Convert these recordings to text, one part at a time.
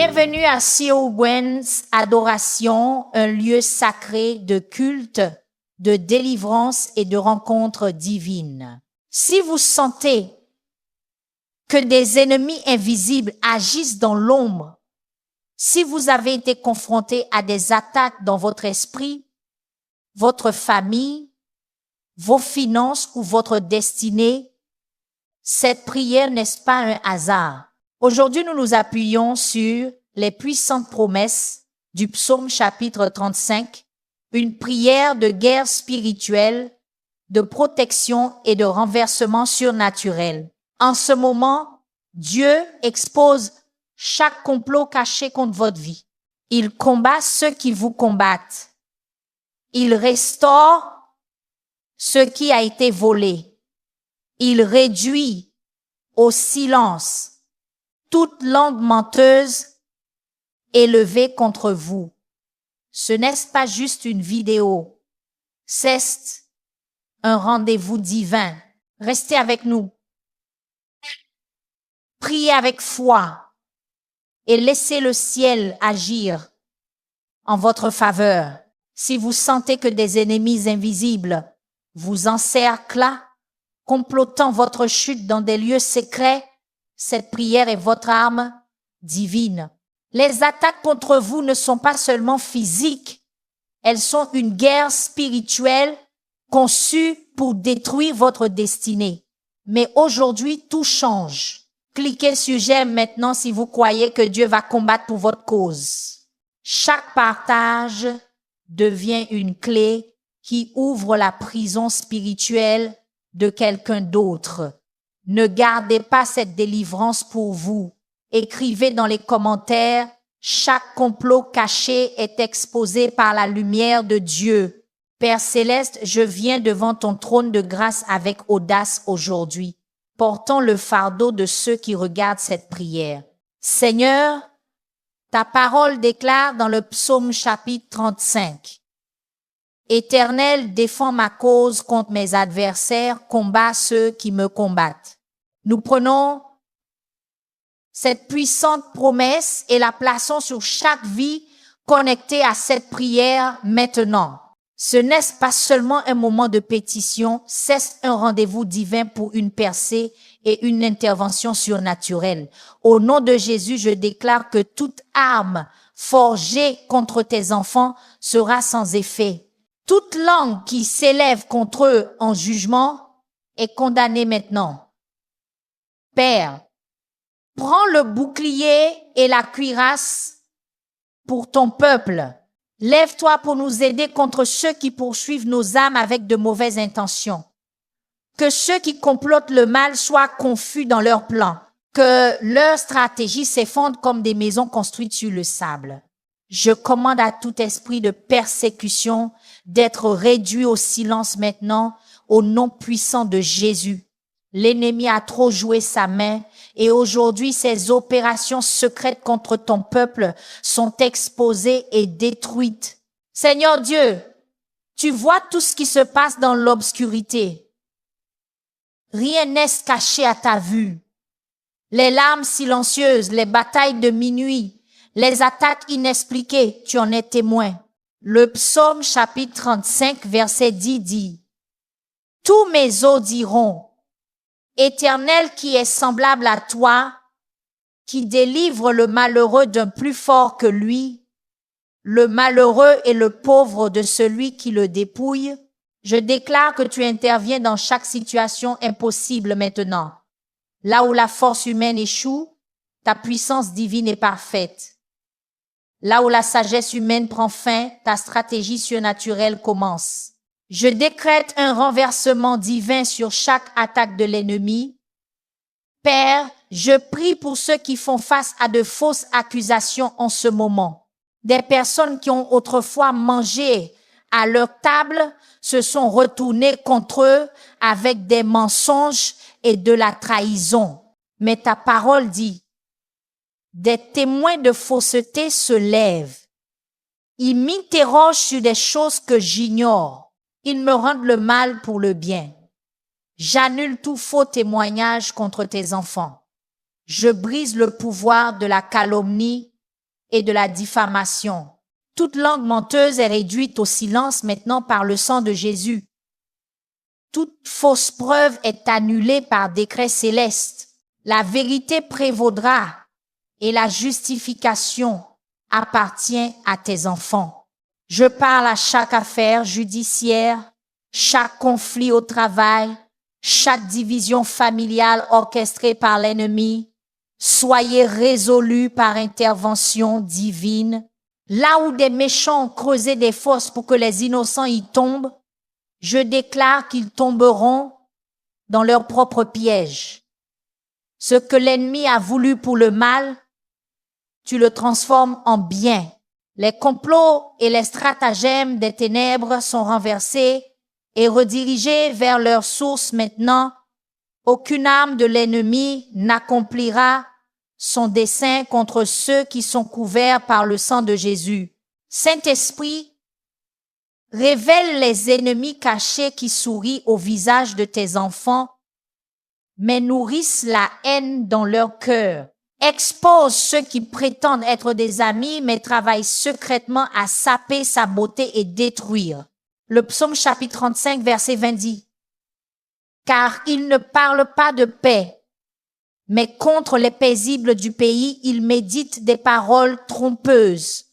Bienvenue à Siouxguen's Adoration, un lieu sacré de culte, de délivrance et de rencontre divine. Si vous sentez que des ennemis invisibles agissent dans l'ombre, si vous avez été confronté à des attaques dans votre esprit, votre famille, vos finances ou votre destinée, cette prière n'est pas un hasard. Aujourd'hui, nous nous appuyons sur les puissantes promesses du psaume chapitre 35, une prière de guerre spirituelle, de protection et de renversement surnaturel. En ce moment, Dieu expose chaque complot caché contre votre vie. Il combat ceux qui vous combattent. Il restaure ce qui a été volé. Il réduit au silence toute langue menteuse élevée contre vous. Ce n'est pas juste une vidéo, c'est un rendez-vous divin. Restez avec nous. Priez avec foi et laissez le ciel agir en votre faveur. Si vous sentez que des ennemis invisibles vous encerclent, complotant votre chute dans des lieux secrets, cette prière est votre arme divine. Les attaques contre vous ne sont pas seulement physiques, elles sont une guerre spirituelle conçue pour détruire votre destinée. Mais aujourd'hui, tout change. Cliquez sur j'aime maintenant si vous croyez que Dieu va combattre pour votre cause. Chaque partage devient une clé qui ouvre la prison spirituelle de quelqu'un d'autre. Ne gardez pas cette délivrance pour vous. Écrivez dans les commentaires, chaque complot caché est exposé par la lumière de Dieu. Père Céleste, je viens devant ton trône de grâce avec audace aujourd'hui. Portons le fardeau de ceux qui regardent cette prière. Seigneur, ta parole déclare dans le psaume chapitre 35. Éternel, défends ma cause contre mes adversaires, combat ceux qui me combattent. Nous prenons cette puissante promesse et la plaçons sur chaque vie connectée à cette prière maintenant. Ce n'est pas seulement un moment de pétition, c'est un rendez-vous divin pour une percée et une intervention surnaturelle. Au nom de Jésus, je déclare que toute arme forgée contre tes enfants sera sans effet. Toute langue qui s'élève contre eux en jugement est condamnée maintenant. Père, prends le bouclier et la cuirasse pour ton peuple. Lève-toi pour nous aider contre ceux qui poursuivent nos âmes avec de mauvaises intentions. Que ceux qui complotent le mal soient confus dans leurs plans. Que leur stratégie s'effondre comme des maisons construites sur le sable. Je commande à tout esprit de persécution d'être réduit au silence maintenant au nom puissant de Jésus. L'ennemi a trop joué sa main et aujourd'hui ses opérations secrètes contre ton peuple sont exposées et détruites. Seigneur Dieu, tu vois tout ce qui se passe dans l'obscurité. Rien n'est caché à ta vue. Les larmes silencieuses, les batailles de minuit, les attaques inexpliquées, tu en es témoin. Le psaume chapitre 35 verset 10 dit « Tous mes os diront, Éternel qui est semblable à toi, qui délivre le malheureux d'un plus fort que lui, le malheureux et le pauvre de celui qui le dépouille. Je déclare que tu interviens dans chaque situation impossible maintenant. Là où la force humaine échoue, ta puissance divine est parfaite. Là où la sagesse humaine prend fin, ta stratégie surnaturelle commence. Je décrète un renversement divin sur chaque attaque de l'ennemi. Père, je prie pour ceux qui font face à de fausses accusations en ce moment. Des personnes qui ont autrefois mangé à leur table se sont retournées contre eux avec des mensonges et de la trahison. Mais ta parole dit, des témoins de fausseté se lèvent. Ils m'interrogent sur des choses que j'ignore. Ils me rendent le mal pour le bien. J'annule tout faux témoignage contre tes enfants. Je brise le pouvoir de la calomnie et de la diffamation. Toute langue menteuse est réduite au silence maintenant par le sang de Jésus. Toute fausse preuve est annulée par décret céleste. La vérité prévaudra et la justification appartient à tes enfants. Je parle à chaque affaire judiciaire, chaque conflit au travail, chaque division familiale orchestrée par l'ennemi. Soyez résolus par intervention divine. Là où des méchants ont creusé des fosses pour que les innocents y tombent, je déclare qu'ils tomberont dans leur propre piège. Ce que l'ennemi a voulu pour le mal, tu le transformes en bien. Les complots et les stratagèmes des ténèbres sont renversés et redirigés vers leur source maintenant. Aucune arme de l'ennemi n'accomplira son dessein contre ceux qui sont couverts par le sang de Jésus. Saint-Esprit, révèle les ennemis cachés qui sourient au visage de tes enfants, mais nourrissent la haine dans leur cœur. Expose ceux qui prétendent être des amis, mais travaillent secrètement à saper sa beauté et détruire. Le psaume chapitre 35, verset 20 dit, « Car ils ne parlent pas de paix, mais contre les paisibles du pays, ils méditent des paroles trompeuses.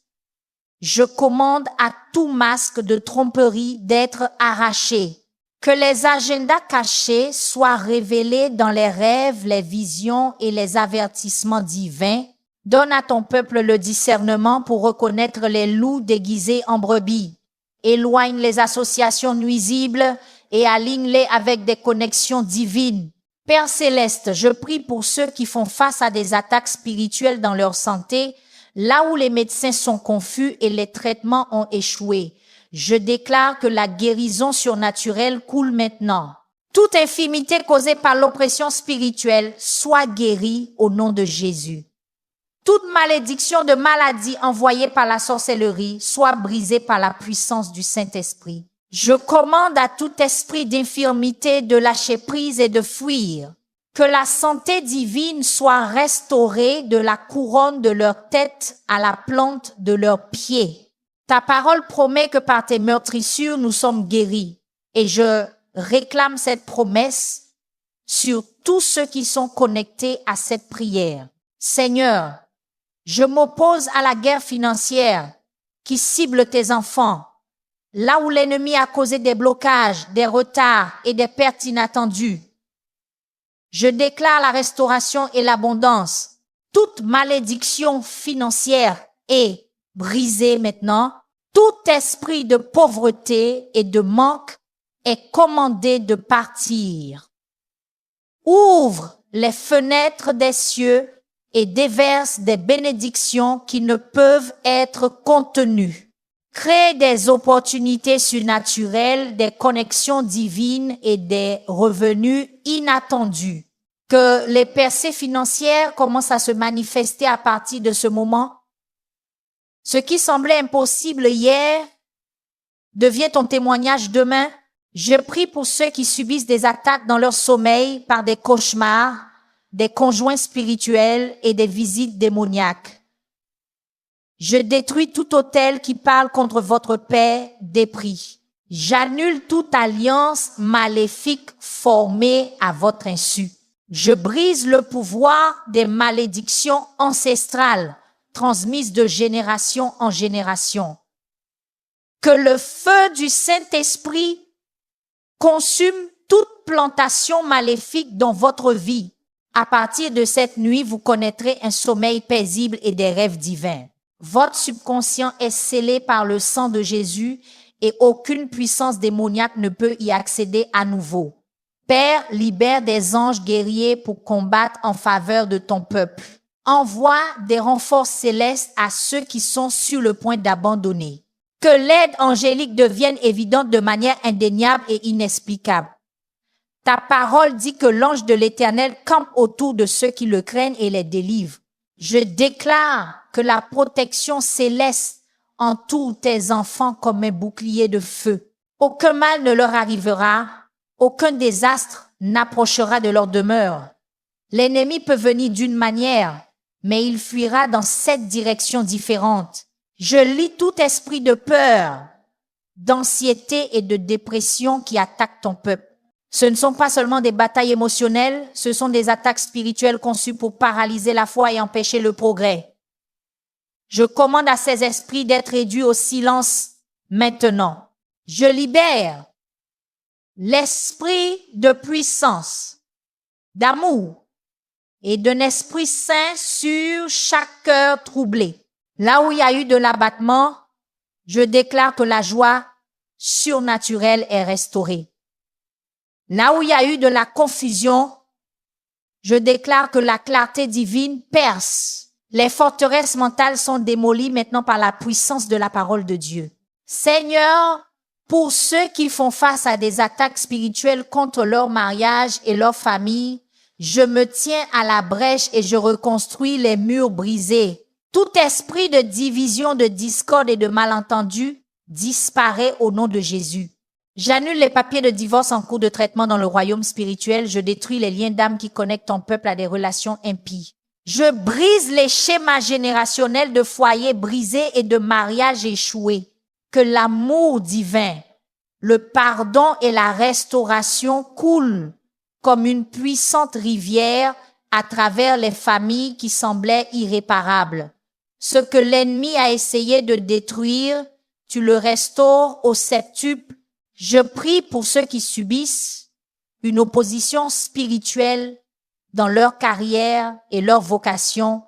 Je commande à tout masque de tromperie d'être arraché. Que les agendas cachés soient révélés dans les rêves, les visions et les avertissements divins. Donne à ton peuple le discernement pour reconnaître les loups déguisés en brebis. Éloigne les associations nuisibles et aligne-les avec des connexions divines. Père céleste, je prie pour ceux qui font face à des attaques spirituelles dans leur santé, là où les médecins sont confus et les traitements ont échoué. Je déclare que la guérison surnaturelle coule maintenant. Toute infirmité causée par l'oppression spirituelle soit guérie au nom de Jésus. Toute malédiction de maladie envoyée par la sorcellerie soit brisée par la puissance du Saint-Esprit. Je commande à tout esprit d'infirmité de lâcher prise et de fuir. Que la santé divine soit restaurée de la couronne de leur tête à la plante de leurs pieds. Ta parole promet que par tes meurtrissures, nous sommes guéris. Et je réclame cette promesse sur tous ceux qui sont connectés à cette prière. Seigneur, je m'oppose à la guerre financière qui cible tes enfants. Là où l'ennemi a causé des blocages, des retards et des pertes inattendues. Je déclare la restauration et l'abondance. Toute malédiction financière est brisée maintenant. Tout esprit de pauvreté et de manque est commandé de partir. Ouvre les fenêtres des cieux et déverse des bénédictions qui ne peuvent être contenues. Crée des opportunités surnaturelles, des connexions divines et des revenus inattendus. Que les percées financières commencent à se manifester à partir de ce moment. Ce qui semblait impossible hier devient ton témoignage demain. Je prie pour ceux qui subissent des attaques dans leur sommeil par des cauchemars, des conjoints spirituels et des visites démoniaques. Je détruis tout autel qui parle contre votre paix dépris. J'annule toute alliance maléfique formée à votre insu. Je brise le pouvoir des malédictions ancestrales transmises de génération en génération. Que le feu du Saint-Esprit consume toute plantation maléfique dans votre vie. À partir de cette nuit, vous connaîtrez un sommeil paisible et des rêves divins. Votre subconscient est scellé par le sang de Jésus et aucune puissance démoniaque ne peut y accéder à nouveau. Père, libère des anges guerriers pour combattre en faveur de ton peuple. Envoie des renforts célestes à ceux qui sont sur le point d'abandonner. Que l'aide angélique devienne évidente de manière indéniable et inexplicable. Ta parole dit que l'ange de l'Éternel campe autour de ceux qui le craignent et les délivre. Je déclare que la protection céleste entoure tes enfants comme un bouclier de feu. Aucun mal ne leur arrivera, aucun désastre n'approchera de leur demeure. L'ennemi peut venir d'une manière, mais il fuira dans 7 directions différentes. Je lis tout esprit de peur, d'anxiété et de dépression qui attaque ton peuple. Ce ne sont pas seulement des batailles émotionnelles, ce sont des attaques spirituelles conçues pour paralyser la foi et empêcher le progrès. Je commande à ces esprits d'être réduits au silence maintenant. Je libère l'esprit de puissance, d'amour et d'un esprit saint sur chaque cœur troublé. Là où il y a eu de l'abattement, je déclare que la joie surnaturelle est restaurée. Là où il y a eu de la confusion, je déclare que la clarté divine perce. Les forteresses mentales sont démolies maintenant par la puissance de la parole de Dieu. Seigneur, pour ceux qui font face à des attaques spirituelles contre leur mariage et leur famille, je me tiens à la brèche et je reconstruis les murs brisés. Tout esprit de division, de discorde et de malentendu disparaît au nom de Jésus. J'annule les papiers de divorce en cours de traitement dans le royaume spirituel. Je détruis les liens d'âme qui connectent ton peuple à des relations impies. Je brise les schémas générationnels de foyers brisés et de mariages échoués. Que l'amour divin, le pardon et la restauration coulent comme une puissante rivière à travers les familles qui semblaient irréparables. Ce que l'ennemi a essayé de détruire, tu le restaures au septuple. Je prie pour ceux qui subissent une opposition spirituelle dans leur carrière et leur vocation,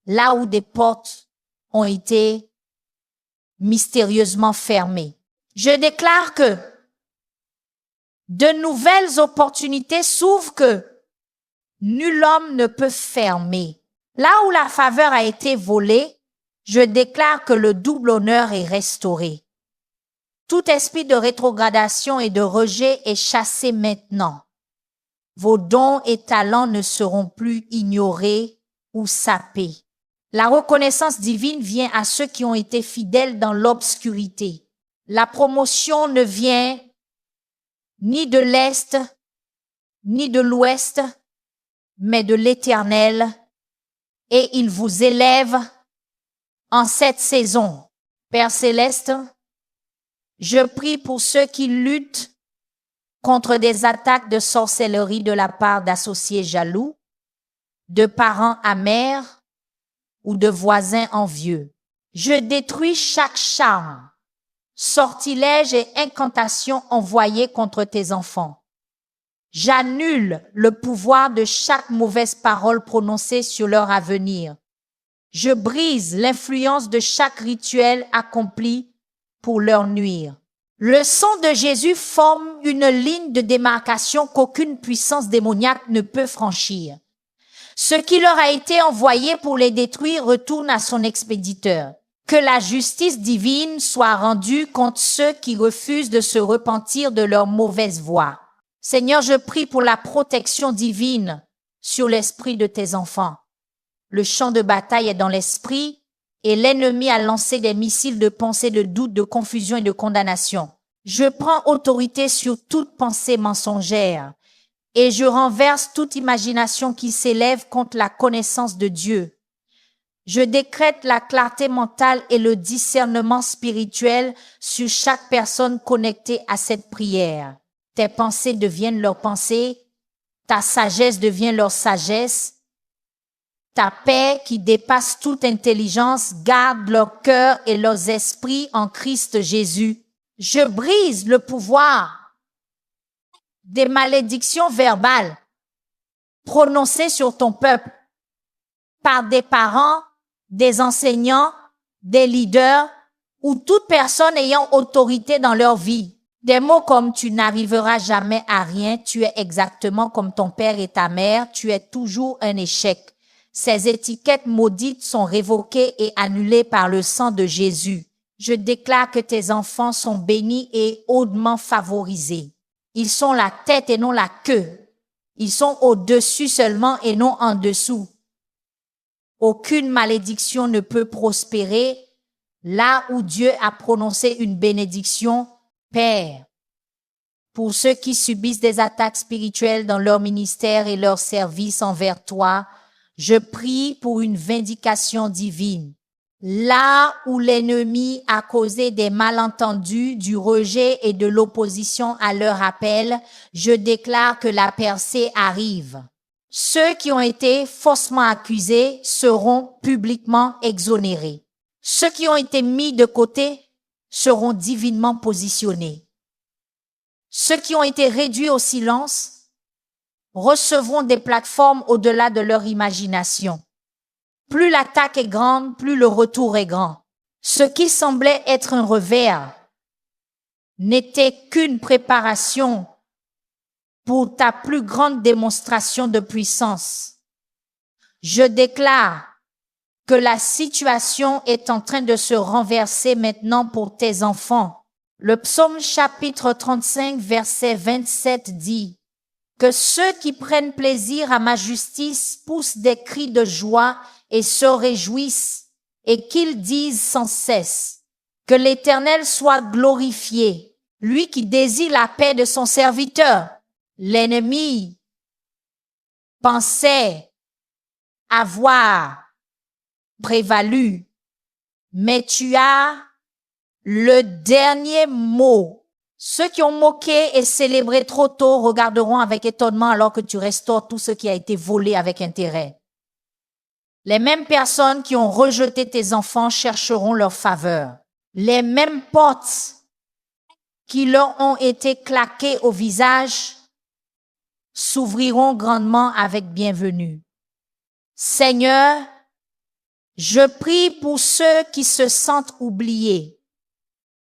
là où des portes ont été mystérieusement fermées. Je déclare que de nouvelles opportunités s'ouvrent que nul homme ne peut fermer. Là où la faveur a été volée, je déclare que le double honneur est restauré. Tout esprit de rétrogradation et de rejet est chassé maintenant. Vos dons et talents ne seront plus ignorés ou sapés. La reconnaissance divine vient à ceux qui ont été fidèles dans l'obscurité. La promotion ne vient ni de l'Est, ni de l'Ouest, mais de l'Éternel, et il vous élève en cette saison. Père céleste, je prie pour ceux qui luttent contre des attaques de sorcellerie de la part d'associés jaloux, de parents amers ou de voisins envieux. Je détruis chaque charme, sortilège et incantation envoyés contre tes enfants. J'annule le pouvoir de chaque mauvaise parole prononcée sur leur avenir. Je brise l'influence de chaque rituel accompli pour leur nuire. Le sang de Jésus forme une ligne de démarcation qu'aucune puissance démoniaque ne peut franchir. Ce qui leur a été envoyé pour les détruire retourne à son expéditeur. Que la justice divine soit rendue contre ceux qui refusent de se repentir de leur mauvaise voie. Seigneur, je prie pour la protection divine sur l'esprit de tes enfants. Le champ de bataille est dans l'esprit et l'ennemi a lancé des missiles de pensée, de doute, de confusion et de condamnation. Je prends autorité sur toute pensée mensongère et je renverse toute imagination qui s'élève contre la connaissance de Dieu. Je décrète la clarté mentale et le discernement spirituel sur chaque personne connectée à cette prière. Tes pensées deviennent leurs pensées, ta sagesse devient leur sagesse. Ta paix qui dépasse toute intelligence garde leur cœur et leurs esprits en Christ Jésus. Je brise le pouvoir des malédictions verbales prononcées sur ton peuple par des parents, des enseignants, des leaders ou toute personne ayant autorité dans leur vie. Des mots comme tu n'arriveras jamais à rien, tu es exactement comme ton père et ta mère, tu es toujours un échec. Ces étiquettes maudites sont révoquées et annulées par le sang de Jésus. Je déclare que tes enfants sont bénis et hautement favorisés. Ils sont la tête et non la queue. Ils sont au-dessus seulement et non en dessous. Aucune malédiction ne peut prospérer là où Dieu a prononcé une bénédiction. Père, pour ceux qui subissent des attaques spirituelles dans leur ministère et leur service envers toi, Je prie pour une vindication divine. Là où l'ennemi a causé des malentendus, du rejet et de l'opposition à leur appel, je déclare que la percée arrive. Ceux qui ont été faussement accusés seront publiquement exonérés. Ceux qui ont été mis de côté seront divinement positionnés. Ceux qui ont été réduits au silence recevront des plateformes au-delà de leur imagination. Plus l'attaque est grande, plus le retour est grand. Ce qui semblait être un revers n'était qu'une préparation pour ta plus grande démonstration de puissance. Je déclare que la situation est en train de se renverser maintenant pour tes enfants. Le psaume chapitre 35 verset 27 dit que ceux qui prennent plaisir à ma justice poussent des cris de joie et se réjouissent et qu'ils disent sans cesse que l'Éternel soit glorifié, lui qui désire la paix de son serviteur. L'ennemi pensait avoir prévalu, mais tu as le dernier mot. Ceux qui ont moqué et célébré trop tôt regarderont avec étonnement alors que tu restaures tout ce qui a été volé avec intérêt. Les mêmes personnes qui ont rejeté tes enfants chercheront leur faveur. Les mêmes portes qui leur ont été claquées au visage s'ouvriront grandement avec bienvenue. Seigneur, je prie pour ceux qui se sentent oubliés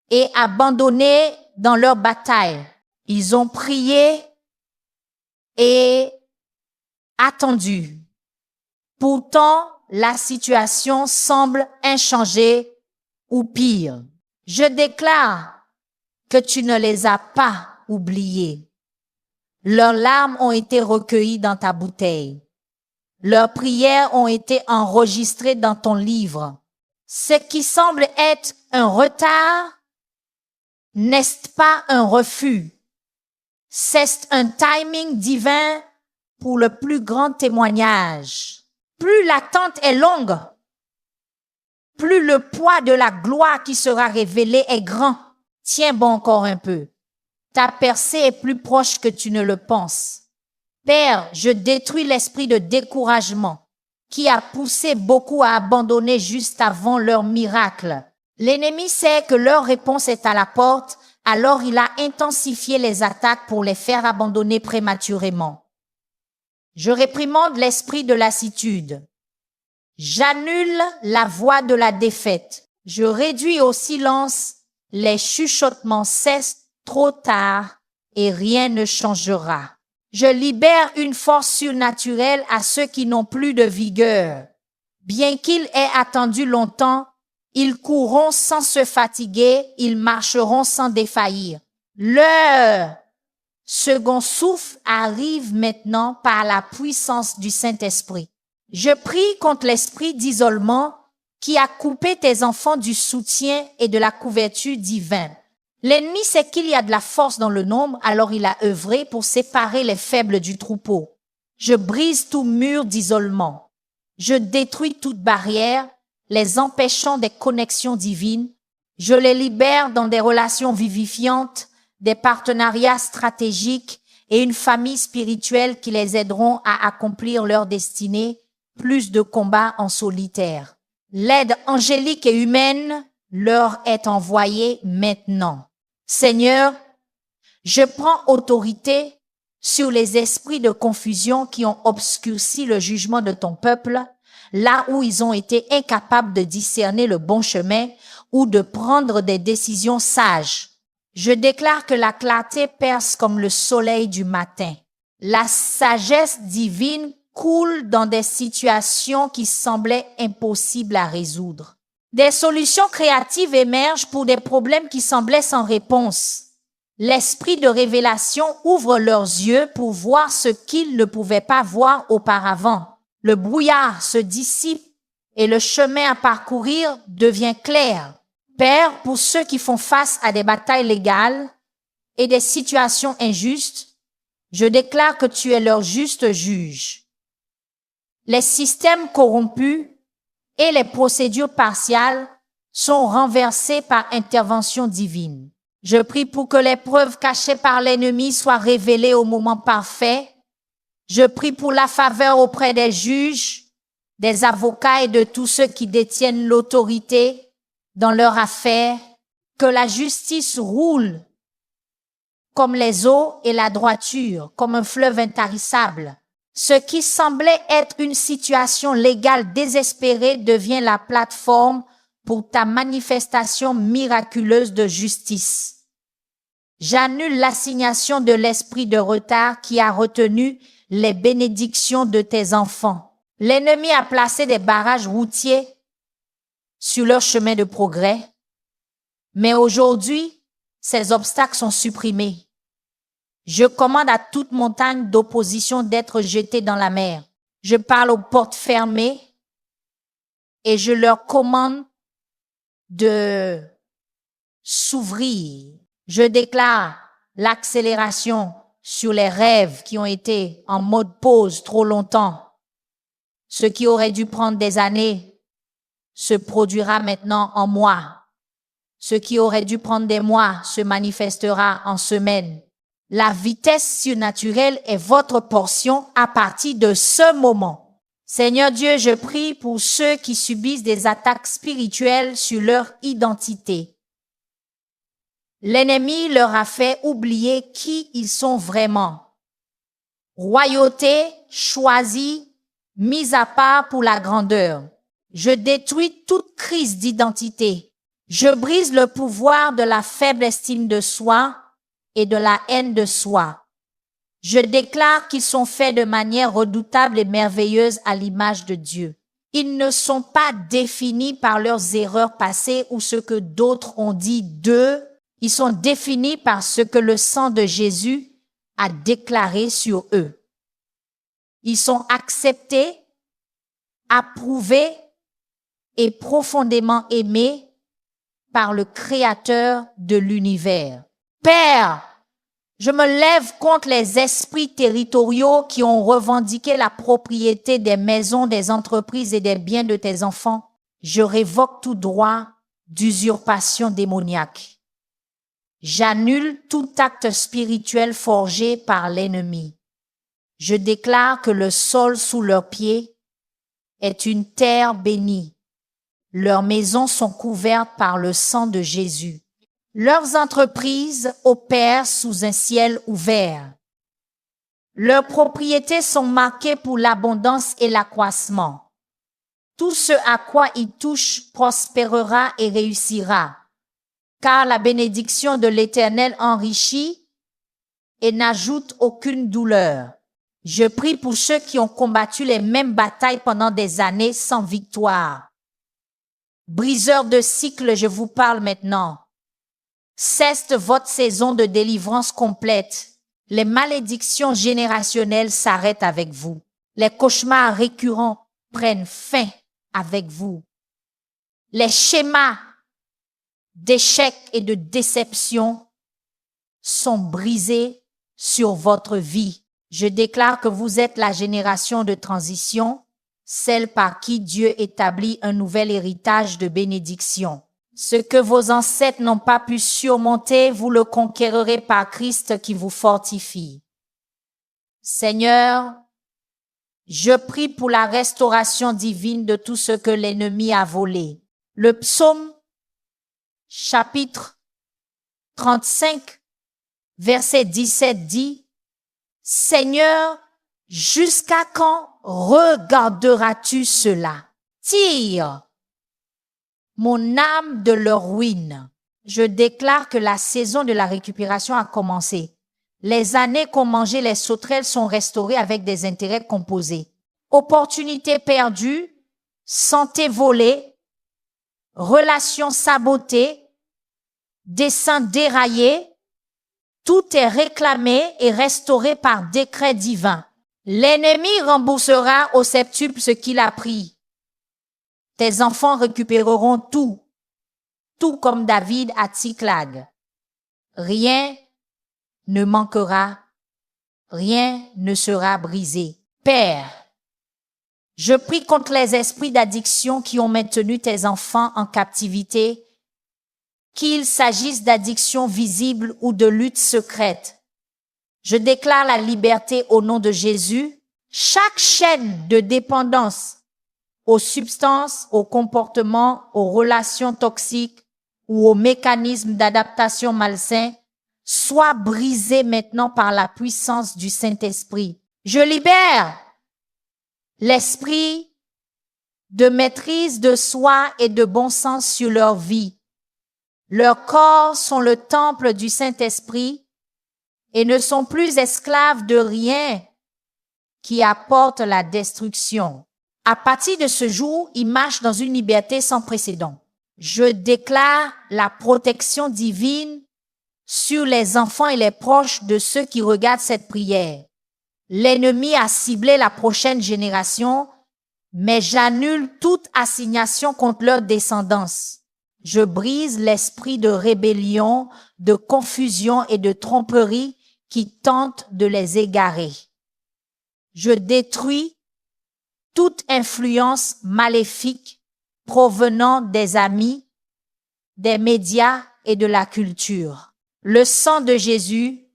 et abandonnés dans leur bataille. Ils ont prié et attendu. Pourtant, la situation semble inchangée ou pire. Je déclare que tu ne les as pas oubliés. Leurs larmes ont été recueillies dans ta bouteille. Leurs prières ont été enregistrées dans ton livre. Ce qui semble être un retard n'est pas un refus. C'est un timing divin pour le plus grand témoignage. Plus l'attente est longue, plus le poids de la gloire qui sera révélée est grand. Tiens bon encore un peu. Ta percée est plus proche que tu ne le penses. Père, je détruis l'esprit de découragement qui a poussé beaucoup à abandonner juste avant leur miracle. L'ennemi sait que leur réponse est à la porte, alors il a intensifié les attaques pour les faire abandonner prématurément. Je réprimande l'esprit de lassitude. J'annule la voix de la défaite. Je réduis au silence les chuchotements cessent trop tard et rien ne changera. Je libère une force surnaturelle à ceux qui n'ont plus de vigueur. Bien qu'ils aient attendu longtemps, ils courront sans se fatiguer, ils marcheront sans défaillir. Leur second souffle arrive maintenant par la puissance du Saint-Esprit. Je prie contre l'esprit d'isolement qui a coupé tes enfants du soutien et de la couverture divine. L'ennemi sait qu'il y a de la force dans le nombre, alors il a œuvré pour séparer les faibles du troupeau. Je brise tout mur d'isolement. Je détruis toute barrière, les empêchant des connexions divines. Je les libère dans des relations vivifiantes, des partenariats stratégiques et une famille spirituelle qui les aideront à accomplir leur destinée, plus de combats en solitaire. L'aide angélique et humaine leur est envoyée maintenant. Seigneur, je prends autorité sur les esprits de confusion qui ont obscurci le jugement de ton peuple, là où ils ont été incapables de discerner le bon chemin ou de prendre des décisions sages. Je déclare que la clarté perce comme le soleil du matin. La sagesse divine coule dans des situations qui semblaient impossibles à résoudre. Des solutions créatives émergent pour des problèmes qui semblaient sans réponse. L'esprit de révélation ouvre leurs yeux pour voir ce qu'ils ne pouvaient pas voir auparavant. Le brouillard se dissipe et le chemin à parcourir devient clair. Père, pour ceux qui font face à des batailles légales et des situations injustes, je déclare que tu es leur juste juge. Les systèmes corrompus et les procédures partiales sont renversés par intervention divine. Je prie pour que les preuves cachées par l'ennemi soient révélées au moment parfait. Je prie pour la faveur auprès des juges, des avocats et de tous ceux qui détiennent l'autorité dans leur affaire, que la justice roule comme les eaux et la droiture comme un fleuve intarissable. Ce qui semblait être une situation légale désespérée devient la plateforme pour ta manifestation miraculeuse de justice. J'annule l'assignation de l'esprit de retard qui a retenu les bénédictions de tes enfants. L'ennemi a placé des barrages routiers sur leur chemin de progrès, mais aujourd'hui, ces obstacles sont supprimés. Je commande à toute montagne d'opposition d'être jetée dans la mer. Je parle aux portes fermées et je leur commande de s'ouvrir. Je déclare l'accélération sur les rêves qui ont été en mode pause trop longtemps. Ce qui aurait dû prendre des années se produira maintenant en mois. Ce qui aurait dû prendre des mois se manifestera en semaines. La vitesse surnaturelle est votre portion à partir de ce moment. Seigneur Dieu, je prie pour ceux qui subissent des attaques spirituelles sur leur identité. L'ennemi leur a fait oublier qui ils sont vraiment. Royauté, choisie, mise à part pour la grandeur. Je détruis toute crise d'identité. Je brise le pouvoir de la faible estime de soi et de la haine de soi. Je déclare qu'ils sont faits de manière redoutable et merveilleuse à l'image de Dieu. Ils ne sont pas définis par leurs erreurs passées ou ce que d'autres ont dit d'eux. Ils sont définis par ce que le sang de Jésus a déclaré sur eux. Ils sont acceptés, approuvés et profondément aimés par le Créateur de l'univers. Père, je me lève contre les esprits territoriaux qui ont revendiqué la propriété des maisons, des entreprises et des biens de tes enfants. Je révoque tout droit d'usurpation démoniaque. J'annule tout acte spirituel forgé par l'ennemi. Je déclare que le sol sous leurs pieds est une terre bénie. Leurs maisons sont couvertes par le sang de Jésus. Leurs entreprises opèrent sous un ciel ouvert. Leurs propriétés sont marquées pour l'abondance et l'accroissement. Tout ce à quoi ils touchent prospérera et réussira, car la bénédiction de l'Éternel enrichit et n'ajoute aucune douleur. Je prie pour ceux qui ont combattu les mêmes batailles pendant des années sans victoire. Briseurs de cycles, je vous parle maintenant. Cesse votre saison de délivrance complète. Les malédictions générationnelles s'arrêtent avec vous. Les cauchemars récurrents prennent fin avec vous. Les schémas d'échec et de déception sont brisés sur votre vie. Je déclare que vous êtes la génération de transition, celle par qui Dieu établit un nouvel héritage de bénédiction. Ce que vos ancêtres n'ont pas pu surmonter, vous le conquérerez par Christ qui vous fortifie. Seigneur, je prie pour la restauration divine de tout ce que l'ennemi a volé. Le psaume, chapitre 35, verset 17 dit, « Seigneur, jusqu'à quand regarderas-tu cela? Tire mon âme de leur ruine. » Je déclare que la saison de la récupération a commencé. Les années qu'ont mangé les sauterelles sont restaurées avec des intérêts composés. Opportunités perdues, santé volée, relations sabotées, desseins déraillés, tout est réclamé et restauré par décret divin. L'ennemi remboursera au septuple ce qu'il a pris. Tes enfants récupéreront tout, tout comme David à Tsiklag. Rien ne manquera, rien ne sera brisé. Père, Je prie contre les esprits d'addiction qui ont maintenu tes enfants en captivité, qu'il s'agisse d'addiction visible ou de lutte secrète. Je déclare la liberté au nom de Jésus. Chaque chaîne de dépendance aux substances, aux comportements, aux relations toxiques ou aux mécanismes d'adaptation malsains soit brisée maintenant par la puissance du Saint-Esprit. Je libère l'esprit de maîtrise de soi et de bon sens sur leur vie. Leurs corps sont le temple du Saint-Esprit et ne sont plus esclaves de rien qui apporte la destruction. À partir de ce jour, ils marchent dans une liberté sans précédent. Je déclare la protection divine sur les enfants et les proches de ceux qui regardent cette prière. L'ennemi a ciblé la prochaine génération, mais j'annule toute assignation contre leur descendance. Je brise l'esprit de rébellion, de confusion et de tromperie qui tente de les égarer. Je détruis toute influence maléfique provenant des amis, des médias et de la culture. Le sang de Jésus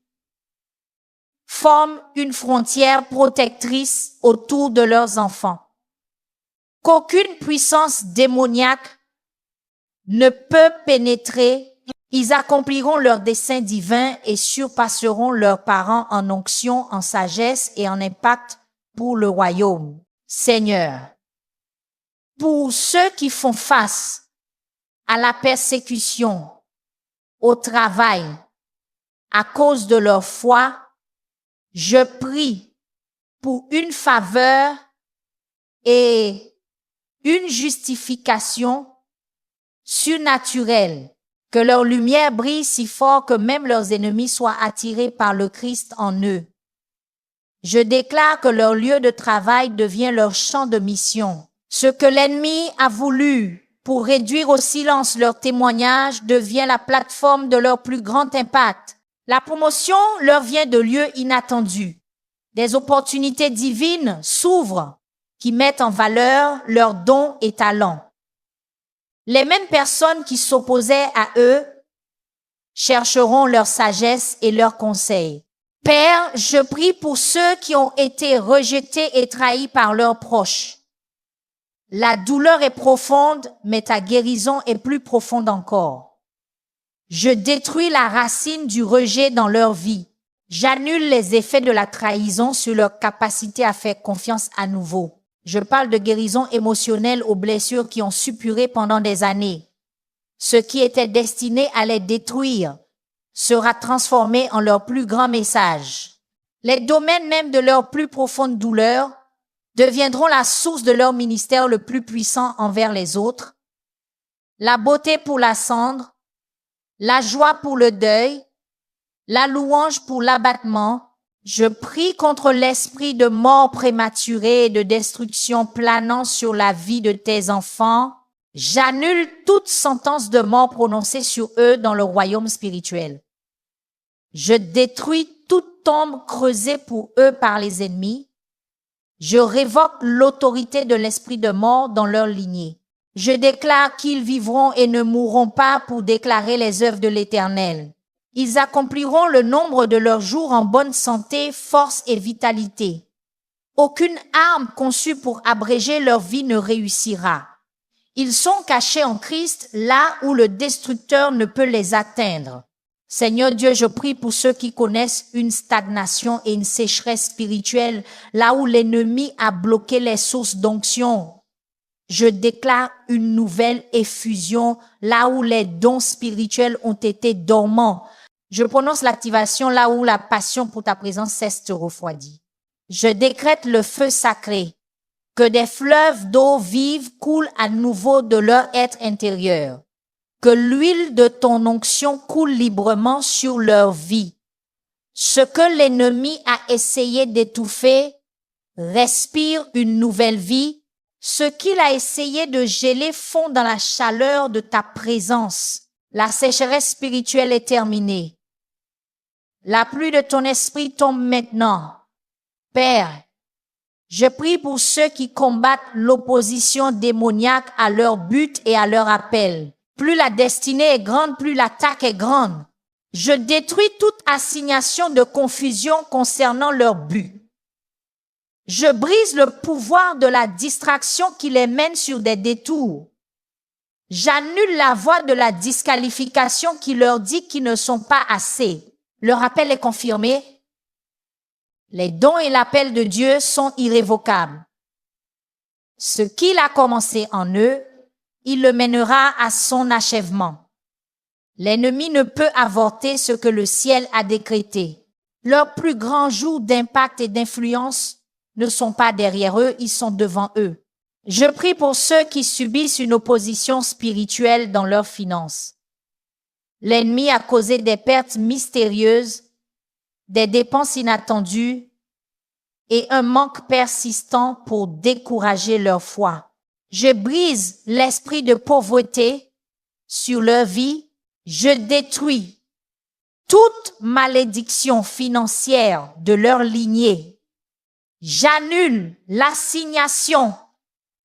forme une frontière protectrice autour de leurs enfants. Qu'aucune puissance démoniaque ne peut pénétrer. Ils accompliront leur dessein divin et surpasseront leurs parents en onction, en sagesse et en impact pour le royaume. Seigneur, pour ceux qui font face à la persécution, au travail, à cause de leur foi, je prie pour une faveur et une justification surnaturelle, que leur lumière brille si fort que même leurs ennemis soient attirés par le Christ en eux. Je déclare que leur lieu de travail devient leur champ de mission. Ce que l'ennemi a voulu pour réduire au silence leur témoignage devient la plateforme de leur plus grand impact. La promotion leur vient de lieux inattendus. Des opportunités divines s'ouvrent qui mettent en valeur leurs dons et talents. Les mêmes personnes qui s'opposaient à eux chercheront leur sagesse et leurs conseils. Père, je prie pour ceux qui ont été rejetés et trahis par leurs proches. La douleur est profonde, mais ta guérison est plus profonde encore. Je détruis la racine du rejet dans leur vie. J'annule les effets de la trahison sur leur capacité à faire confiance à nouveau. Je parle de guérison émotionnelle aux blessures qui ont suppuré pendant des années. Ce qui était destiné à les détruire sera transformé en leur plus grand message. Les domaines même de leur plus profonde douleur deviendront la source de leur ministère le plus puissant envers les autres. La beauté pour la cendre, la joie pour le deuil, la louange pour l'abattement. Je prie contre l'esprit de mort prématurée et de destruction planant sur la vie de tes enfants. J'annule toute sentence de mort prononcée sur eux dans le royaume spirituel. Je détruis toute tombe creusée pour eux par les ennemis. Je révoque l'autorité de l'esprit de mort dans leur lignée. Je déclare qu'ils vivront et ne mourront pas pour déclarer les œuvres de l'Éternel. Ils accompliront le nombre de leurs jours en bonne santé, force et vitalité. Aucune arme conçue pour abréger leur vie ne réussira. Ils sont cachés en Christ là où le destructeur ne peut les atteindre. Seigneur Dieu, je prie pour ceux qui connaissent une stagnation et une sécheresse spirituelle, là où l'ennemi a bloqué les sources d'onction. Je déclare une nouvelle effusion, là où les dons spirituels ont été dormants. Je prononce l'activation là où la passion pour ta présence cesse de refroidir. Je décrète le feu sacré, que des fleuves d'eau vive coulent à nouveau de leur être intérieur. Que l'huile de ton onction coule librement sur leur vie. Ce que l'ennemi a essayé d'étouffer respire une nouvelle vie. Ce qu'il a essayé de geler fond dans la chaleur de ta présence. La sécheresse spirituelle est terminée. La pluie de ton esprit tombe maintenant. Père, Je prie pour ceux qui combattent l'opposition démoniaque à leur but et à leur appel. Plus la destinée est grande, plus l'attaque est grande. Je détruis toute assignation de confusion concernant leur but. Je brise le pouvoir de la distraction qui les mène sur des détours. J'annule la voix de la disqualification qui leur dit qu'ils ne sont pas assez. Leur appel est confirmé. Les dons et l'appel de Dieu sont irrévocables. Ce qu'il a commencé en eux, il le mènera à son achèvement. L'ennemi ne peut avorter ce que le ciel a décrété. Leurs plus grands jours d'impact et d'influence ne sont pas derrière eux, ils sont devant eux. Je prie pour ceux qui subissent une opposition spirituelle dans leurs finances. L'ennemi a causé des pertes mystérieuses, des dépenses inattendues et un manque persistant pour décourager leur foi. Je brise l'esprit de pauvreté sur leur vie. Je détruis toute malédiction financière de leur lignée. J'annule l'assignation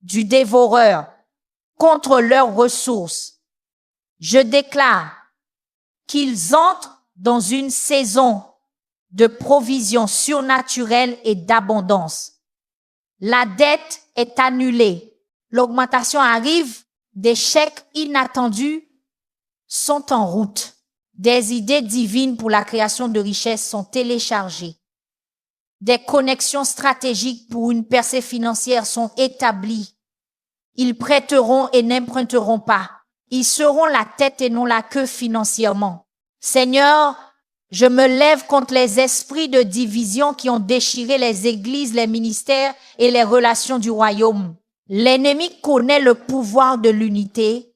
du dévoreur contre leurs ressources. Je déclare qu'ils entrent dans une saison de provision surnaturelle et d'abondance. La dette est annulée. L'augmentation arrive. Des chèques inattendus sont en route. Des idées divines pour la création de richesses sont téléchargées. Des connexions stratégiques pour une percée financière sont établies. Ils prêteront et n'emprunteront pas. Ils seront la tête et non la queue financièrement. Seigneur, je me lève contre les esprits de division qui ont déchiré les églises, les ministères et les relations du royaume. L'ennemi connaît le pouvoir de l'unité,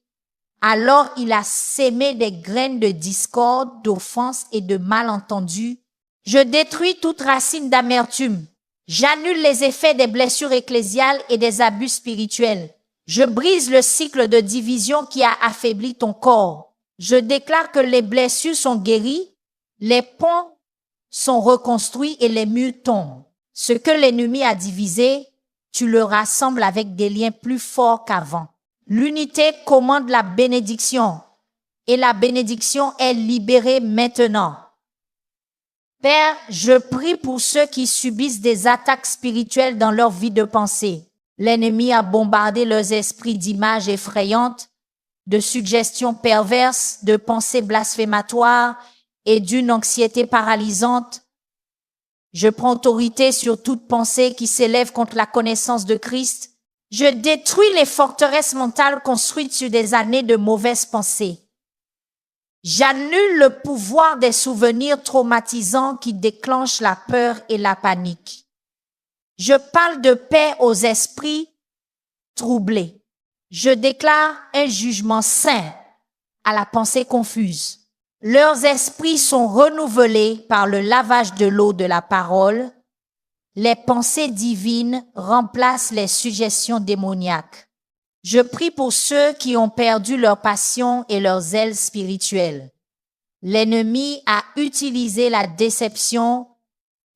alors il a sémé des graines de discorde, d'offense et de malentendus. Je détruis toute racine d'amertume. J'annule les effets des blessures ecclésiales et des abus spirituels. Je brise le cycle de division qui a affaibli ton corps. Je déclare que les blessures sont guéries, les ponts sont reconstruits et les murs tombent. Ce que l'ennemi a divisé, tu le rassembles avec des liens plus forts qu'avant. L'unité commande la bénédiction et la bénédiction est libérée maintenant. Père, je prie pour ceux qui subissent des attaques spirituelles dans leur vie de pensée. L'ennemi a bombardé leurs esprits d'images effrayantes, de suggestions perverses, de pensées blasphématoires et d'une anxiété paralysante. Je prends autorité sur toute pensée qui s'élève contre la connaissance de Christ. Je détruis les forteresses mentales construites sur des années de mauvaises pensées. J'annule le pouvoir des souvenirs traumatisants qui déclenchent la peur et la panique. Je parle de paix aux esprits troublés. Je déclare un jugement saint à la pensée confuse. Leurs esprits sont renouvelés par le lavage de l'eau de la parole. Les pensées divines remplacent les suggestions démoniaques. Je prie pour ceux qui ont perdu leur passion et leur zèle spirituel. L'ennemi a utilisé la déception,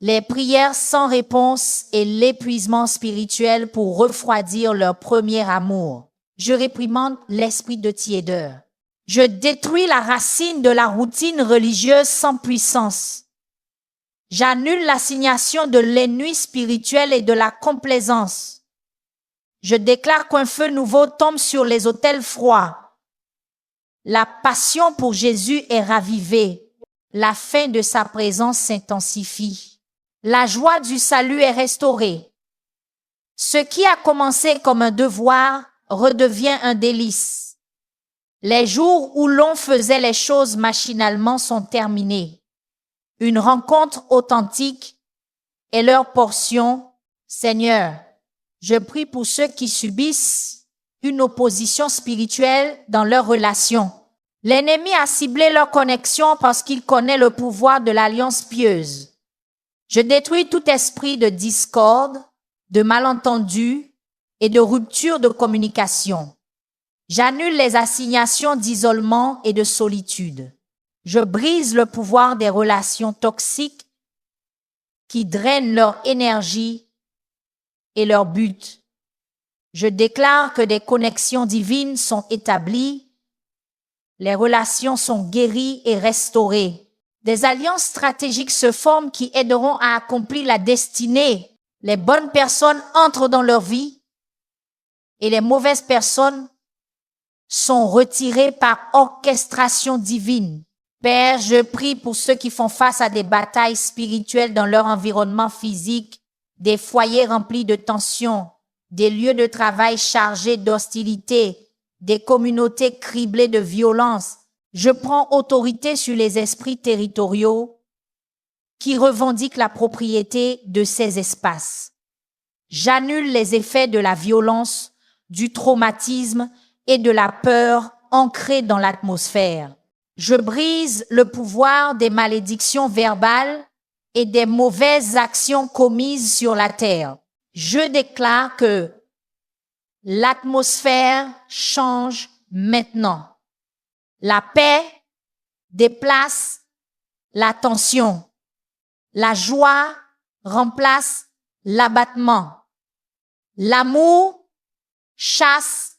les prières sans réponse et l'épuisement spirituel pour refroidir leur premier amour. Je réprimande l'esprit de tiédeur. Je détruis la racine de la routine religieuse sans puissance. J'annule l'assignation de l'ennui spirituel et de la complaisance. Je déclare qu'un feu nouveau tombe sur les autels froids. La passion pour Jésus est ravivée. La faim de sa présence s'intensifie. La joie du salut est restaurée. Ce qui a commencé comme un devoir redevient un délice. Les jours où l'on faisait les choses machinalement sont terminés. Une rencontre authentique est leur portion. Seigneur, je prie pour ceux qui subissent une opposition spirituelle dans leurs relations. L'ennemi a ciblé leur connexion parce qu'il connaît le pouvoir de l'alliance pieuse. Je détruis tout esprit de discorde, de malentendu et de rupture de communication. J'annule les assignations d'isolement et de solitude. Je brise le pouvoir des relations toxiques qui drainent leur énergie et leur but. Je déclare que des connexions divines sont établies, les relations sont guéries et restaurées. Des alliances stratégiques se forment qui aideront à accomplir la destinée. Les bonnes personnes entrent dans leur vie et les mauvaises personnes sont retirées par orchestration divine. Père, je prie pour ceux qui font face à des batailles spirituelles dans leur environnement physique, des foyers remplis de tensions, des lieux de travail chargés d'hostilité, des communautés criblées de violence. Je prends autorité sur les esprits territoriaux qui revendiquent la propriété de ces espaces. J'annule les effets de la violence, du traumatisme et de la peur ancrés dans l'atmosphère. Je brise le pouvoir des malédictions verbales et des mauvaises actions commises sur la terre. Je déclare que l'atmosphère change maintenant. La paix déplace la tension. La joie remplace l'abattement. L'amour chasse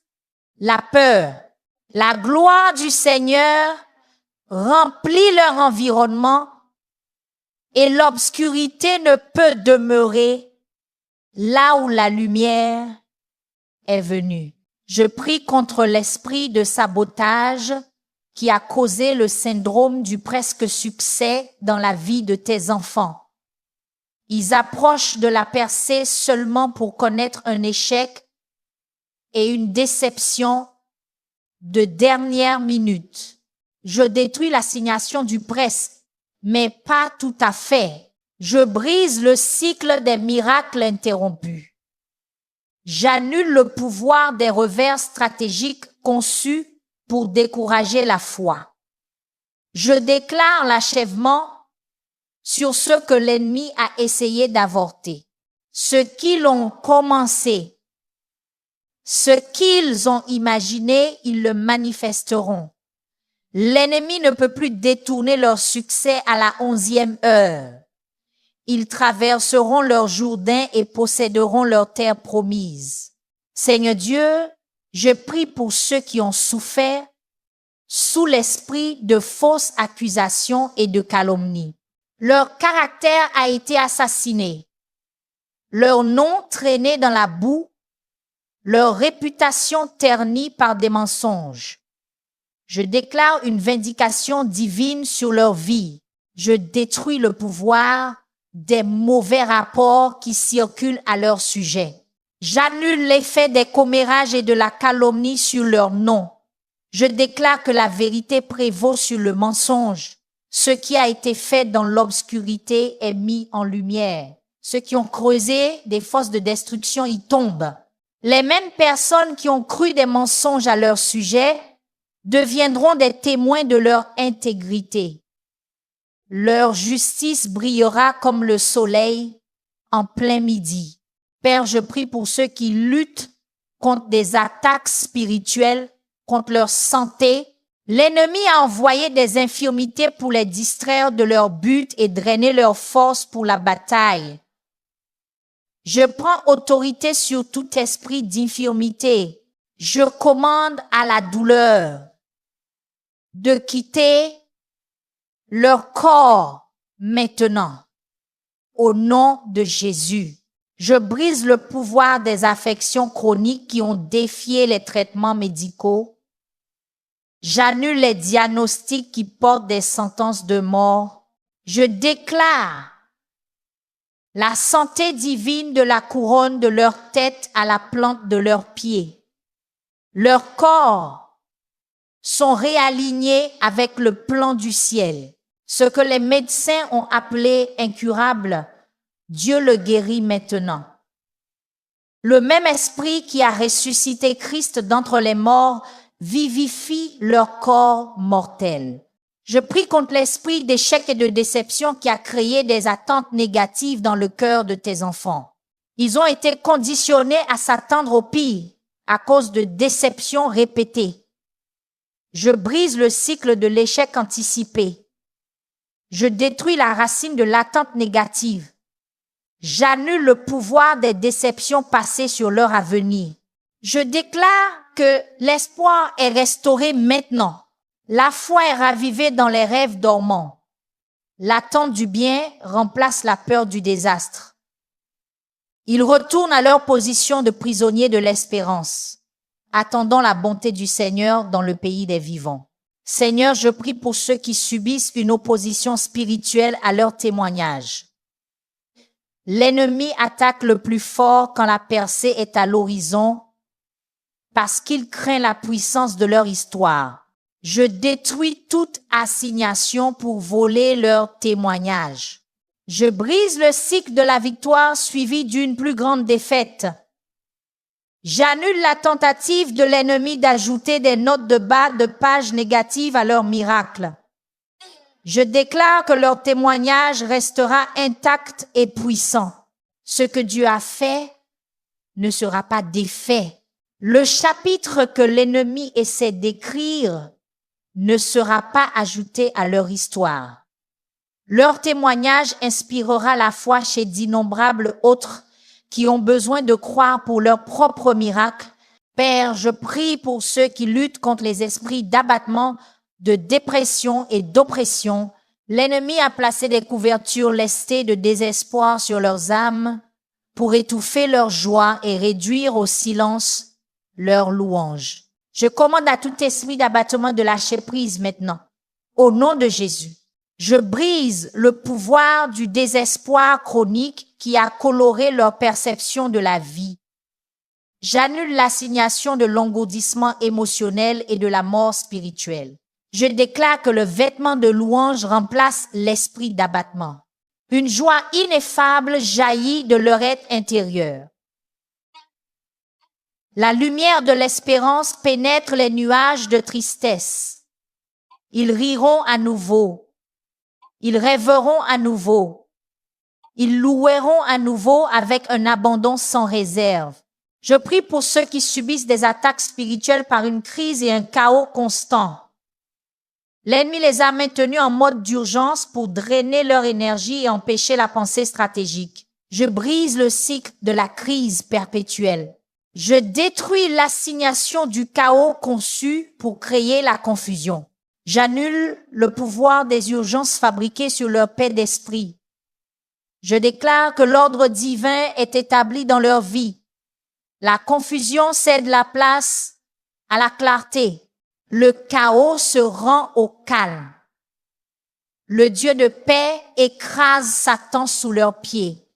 la peur. La gloire du Seigneur remplit leur environnement et l'obscurité ne peut demeurer là où la lumière est venue. Je prie contre l'esprit de sabotage qui a causé le syndrome du presque succès dans la vie de tes enfants. Ils approchent de la percée seulement pour connaître un échec et une déception de dernière minute. Je détruis l'assignation du presque, mais pas tout à fait. Je brise le cycle des miracles interrompus. J'annule le pouvoir des revers stratégiques conçus pour décourager la foi. Je déclare l'achèvement sur ce que l'ennemi a essayé d'avorter. Ceux qui l'ont commencé, ce qu'ils ont imaginé, ils le manifesteront. L'ennemi ne peut plus détourner leur succès à la 11e heure. Ils traverseront leur Jourdain et posséderont leur terre promise. Seigneur Dieu, je prie pour ceux qui ont souffert sous l'esprit de fausses accusations et de calomnies. Leur caractère a été assassiné, leur nom traîné dans la boue, leur réputation ternie par des mensonges. Je déclare une vindication divine sur leur vie. Je détruis le pouvoir des mauvais rapports qui circulent à leur sujet. J'annule l'effet des commérages et de la calomnie sur leur nom. Je déclare que la vérité prévaut sur le mensonge. Ce qui a été fait dans l'obscurité est mis en lumière. Ceux qui ont creusé des fosses de destruction y tombent. Les mêmes personnes qui ont cru des mensonges à leur sujet deviendront des témoins de leur intégrité. Leur justice brillera comme le soleil en plein midi. Père, je prie pour ceux qui luttent contre des attaques spirituelles, contre leur santé. L'ennemi a envoyé des infirmités pour les distraire de leur but et drainer leur force pour la bataille. Je prends autorité sur tout esprit d'infirmité. Je commande à la douleur de quitter leur corps maintenant. Au nom de Jésus, je brise le pouvoir des affections chroniques qui ont défié les traitements médicaux. J'annule les diagnostics qui portent des sentences de mort. Je déclare la santé divine de la couronne de leur tête à la plante de leurs pieds. Leurs corps sont réalignés avec le plan du ciel. Ce que les médecins ont appelé incurable, Dieu le guérit maintenant. Le même esprit qui a ressuscité Christ d'entre les morts vivifie leur corps mortel. Je prie contre l'esprit d'échec et de déception qui a créé des attentes négatives dans le cœur de tes enfants. Ils ont été conditionnés à s'attendre au pire à cause de déceptions répétées. Je brise le cycle de l'échec anticipé. Je détruis la racine de l'attente négative. J'annule le pouvoir des déceptions passées sur leur avenir. Je déclare que l'espoir est restauré maintenant. La foi est ravivée dans les rêves dormants. L'attente du bien remplace la peur du désastre. Ils retournent à leur position de prisonniers de l'espérance, attendant la bonté du Seigneur dans le pays des vivants. Seigneur, je prie pour ceux qui subissent une opposition spirituelle à leur témoignage. L'ennemi attaque le plus fort quand la percée est à l'horizon parce qu'il craint la puissance de leur histoire. Je détruis toute assignation pour voler leur témoignage. Je brise le cycle de la victoire suivi d'une plus grande défaite. J'annule la tentative de l'ennemi d'ajouter des notes de bas de pages négatives à leur miracle. Je déclare que leur témoignage restera intact et puissant. Ce que Dieu a fait ne sera pas défait. Le chapitre que l'ennemi essaie d'écrire ne sera pas ajouté à leur histoire. Leur témoignage inspirera la foi chez d'innombrables autres qui ont besoin de croire pour leur propre miracle. Père, je prie pour ceux qui luttent contre les esprits d'abattement, de dépression et d'oppression. L'ennemi a placé des couvertures lestées de désespoir sur leurs âmes pour étouffer leur joie et réduire au silence leur louange. Je commande à tout esprit d'abattement de lâcher prise maintenant, au nom de Jésus. Je brise le pouvoir du désespoir chronique qui a coloré leur perception de la vie. J'annule l'assignation de l'engourdissement émotionnel et de la mort spirituelle. Je déclare que le vêtement de louange remplace l'esprit d'abattement. Une joie ineffable jaillit de leur être intérieur. La lumière de l'espérance pénètre les nuages de tristesse. Ils riront à nouveau. Ils rêveront à nouveau. Ils loueront à nouveau avec un abandon sans réserve. Je prie pour ceux qui subissent des attaques spirituelles par une crise et un chaos constant. L'ennemi les a maintenus en mode d'urgence pour drainer leur énergie et empêcher la pensée stratégique. Je brise le cycle de la crise perpétuelle. Je détruis l'assignation du chaos conçu pour créer la confusion. J'annule le pouvoir des urgences fabriquées sur leur paix d'esprit. Je déclare que l'ordre divin est établi dans leur vie. La confusion cède la place à la clarté. Le chaos se rend au calme. Le Dieu de paix écrase Satan sous leurs pieds.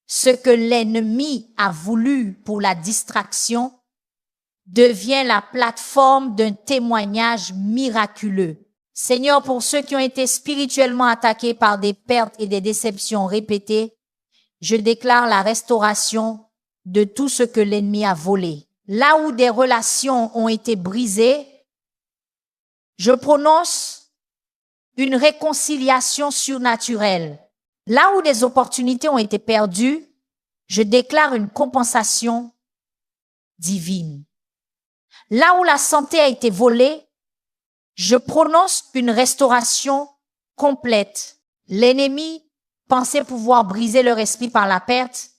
Ce que l'ennemi a voulu pour la distraction devient la plateforme d'un témoignage miraculeux. Seigneur, pour ceux qui ont été spirituellement attaqués par des pertes et des déceptions répétées, je déclare la restauration de tout ce que l'ennemi a volé. Là où des relations ont été brisées, je prononce une réconciliation surnaturelle. Là où des opportunités ont été perdues, je déclare une compensation divine. Là où la santé a été volée, je prononce une restauration complète. L'ennemi pensait pouvoir briser leur esprit par la perte,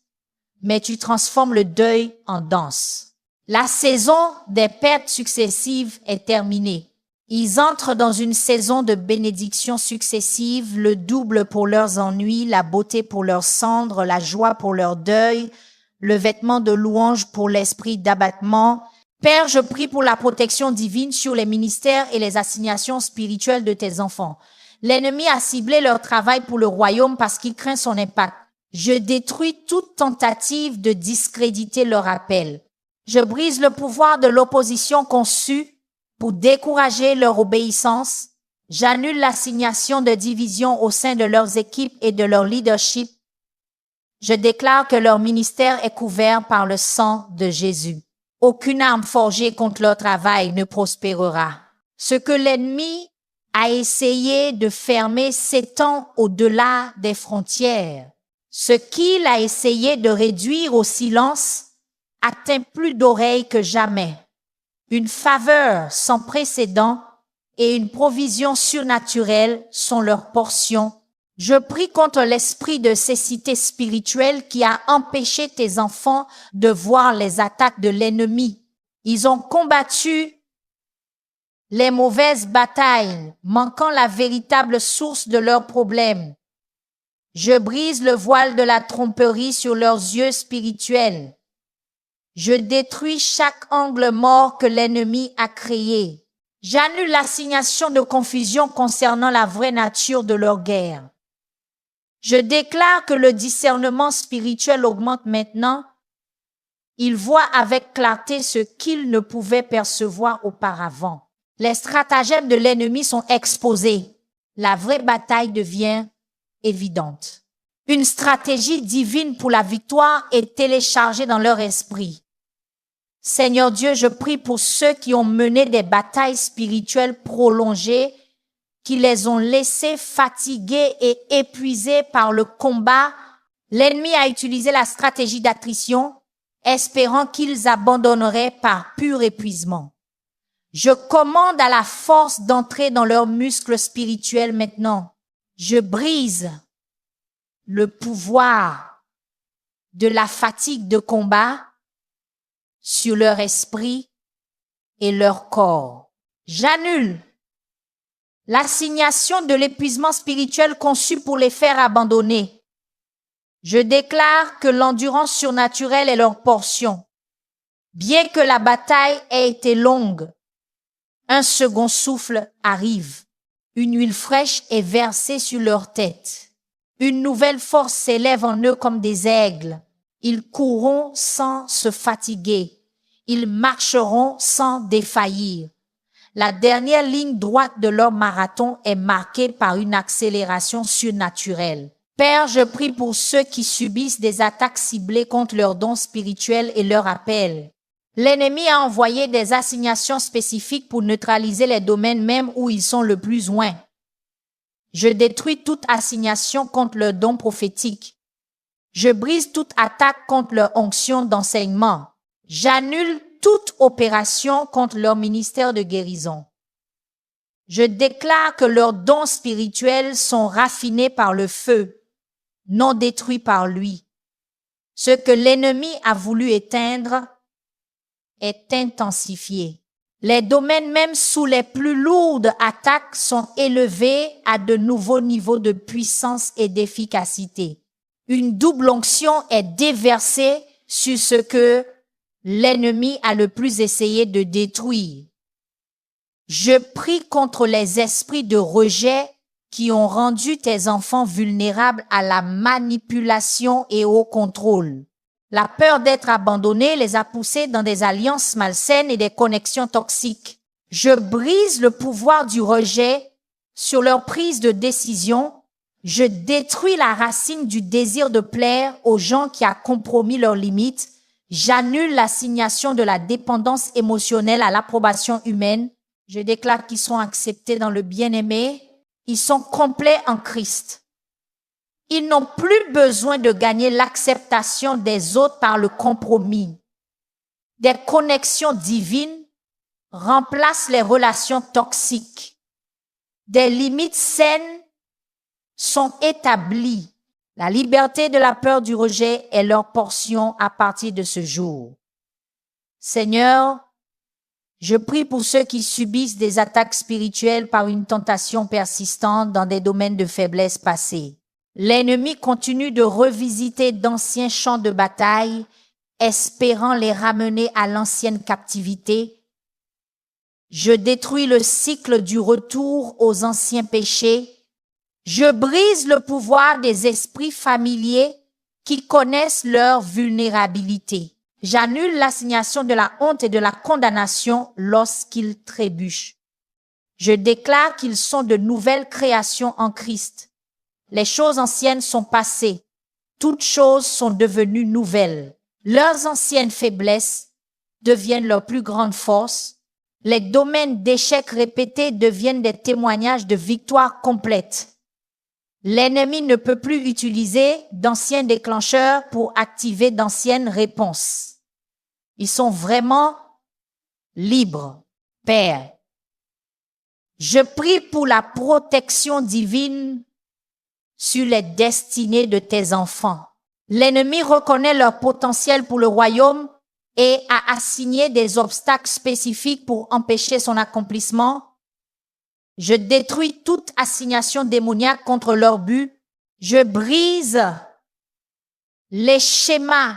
mais tu transformes le deuil en danse. La saison des pertes successives est terminée. Ils entrent dans une saison de bénédictions successives, le double pour leurs ennuis, la beauté pour leurs cendres, la joie pour leur deuil, le vêtement de louange pour l'esprit d'abattement. Père, je prie pour la protection divine sur les ministères et les assignations spirituelles de tes enfants. L'ennemi a ciblé leur travail pour le royaume parce qu'il craint son impact. Je détruis toute tentative de discréditer leur appel. Je brise le pouvoir de l'opposition conçue pour décourager leur obéissance. J'annule l'assignation de division au sein de leurs équipes et de leur leadership. Je déclare que leur ministère est couvert par le sang de Jésus. Aucune arme forgée contre leur travail ne prospérera. Ce que l'ennemi a essayé de fermer s'étend au-delà des frontières. Ce qu'il a essayé de réduire au silence atteint plus d'oreilles que jamais. Une faveur sans précédent et une provision surnaturelle sont leur portion Je prie contre l'esprit de cécité spirituelle qui a empêché tes enfants de voir les attaques de l'ennemi. Ils ont combattu les mauvaises batailles, manquant la véritable source de leurs problèmes. Je brise le voile de la tromperie sur leurs yeux spirituels. Je détruis chaque angle mort que l'ennemi a créé. J'annule l'assignation de confusion concernant la vraie nature de leur guerre. Je déclare que le discernement spirituel augmente maintenant. Ils voient avec clarté ce qu'ils ne pouvaient percevoir auparavant. Les stratagèmes de l'ennemi sont exposés. La vraie bataille devient évidente. Une stratégie divine pour la victoire est téléchargée dans leur esprit. Seigneur Dieu, je prie pour ceux qui ont mené des batailles spirituelles prolongées, qui les ont laissés fatigués et épuisés par le combat. L'ennemi a utilisé la stratégie d'attrition, espérant qu'ils abandonneraient par pur épuisement. Je commande à la force d'entrer dans leurs muscles spirituels maintenant. Je brise le pouvoir de la fatigue de combat sur leur esprit et leur corps. J'annule l'assignation de l'épuisement spirituel conçu pour les faire abandonner. Je déclare que l'endurance surnaturelle est leur portion. Bien que la bataille ait été longue, un second souffle arrive. Une huile fraîche est versée sur leur tête. Une nouvelle force s'élève en eux comme des aigles. Ils courront sans se fatiguer. Ils marcheront sans défaillir. La dernière ligne droite de leur marathon est marquée par une accélération surnaturelle. Père, je prie pour ceux qui subissent des attaques ciblées contre leurs dons spirituels et leurs appels. L'ennemi a envoyé des assignations spécifiques pour neutraliser les domaines même où ils sont le plus loin. Je détruis toute assignation contre leurs dons prophétiques. Je brise toute attaque contre leur onction d'enseignement. J'annule toute opération contre leur ministère de guérison. Je déclare que leurs dons spirituels sont raffinés par le feu, non détruits par lui. Ce que l'ennemi a voulu éteindre est intensifié. Les domaines même sous les plus lourdes attaques sont élevés à de nouveaux niveaux de puissance et d'efficacité. Une double onction est déversée sur ce que l'ennemi a le plus essayé de détruire. Je prie contre les esprits de rejet qui ont rendu tes enfants vulnérables à la manipulation et au contrôle. La peur d'être abandonnés les a poussés dans des alliances malsaines et des connexions toxiques. Je brise le pouvoir du rejet sur leur prise de décision. Je détruis la racine du désir de plaire aux gens qui a compromis leurs limites. J'annule l'assignation de la dépendance émotionnelle à l'approbation humaine. Je déclare qu'ils sont acceptés dans le bien-aimé. Ils sont complets en Christ. Ils n'ont plus besoin de gagner l'acceptation des autres par le compromis. Des connexions divines remplacent les relations toxiques. Des limites saines sont établies. La liberté de la peur du rejet est leur portion à partir de ce jour. Seigneur, je prie pour ceux qui subissent des attaques spirituelles par une tentation persistante dans des domaines de faiblesse passés. L'ennemi continue de revisiter d'anciens champs de bataille, espérant les ramener à l'ancienne captivité. Je détruis le cycle du retour aux anciens péchés. Je brise le pouvoir des esprits familiers qui connaissent leur vulnérabilité. J'annule l'assignation de la honte et de la condamnation lorsqu'ils trébuchent. Je déclare qu'ils sont de nouvelles créations en Christ. Les choses anciennes sont passées. Toutes choses sont devenues nouvelles. Leurs anciennes faiblesses deviennent leur plus grande force. Les domaines d'échecs répétés deviennent des témoignages de victoire complète. L'ennemi ne peut plus utiliser d'anciens déclencheurs pour activer d'anciennes réponses. Ils sont vraiment libres, Père. Je prie pour la protection divine sur les destinées de tes enfants. L'ennemi reconnaît leur potentiel pour le royaume et a assigné des obstacles spécifiques pour empêcher son accomplissement. Je détruis toute assignation démoniaque contre leur but. Je brise les schémas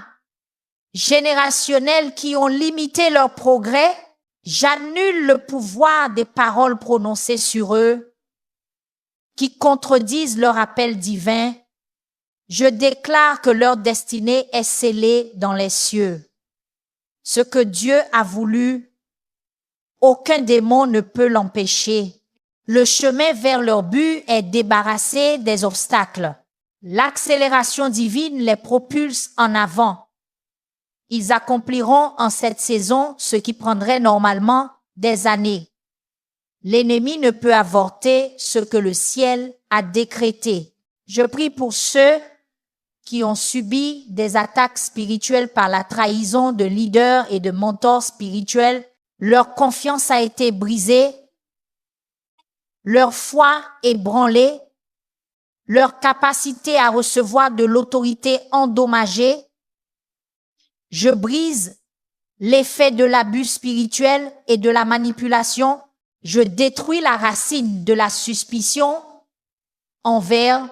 générationnels qui ont limité leur progrès. J'annule le pouvoir des paroles prononcées sur eux qui contredisent leur appel divin. Je déclare que leur destinée est scellée dans les cieux. Ce que Dieu a voulu, aucun démon ne peut l'empêcher. Le chemin vers leur but est débarrassé des obstacles. L'accélération divine les propulse en avant. Ils accompliront en cette saison ce qui prendrait normalement des années. L'ennemi ne peut avorter ce que le ciel a décrété. Je prie pour ceux qui ont subi des attaques spirituelles par la trahison de leaders et de mentors spirituels. Leur confiance a été brisée, leur foi ébranlée, leur capacité à recevoir de l'autorité endommagée. Je brise l'effet de l'abus spirituel et de la manipulation. Je détruis la racine de la suspicion envers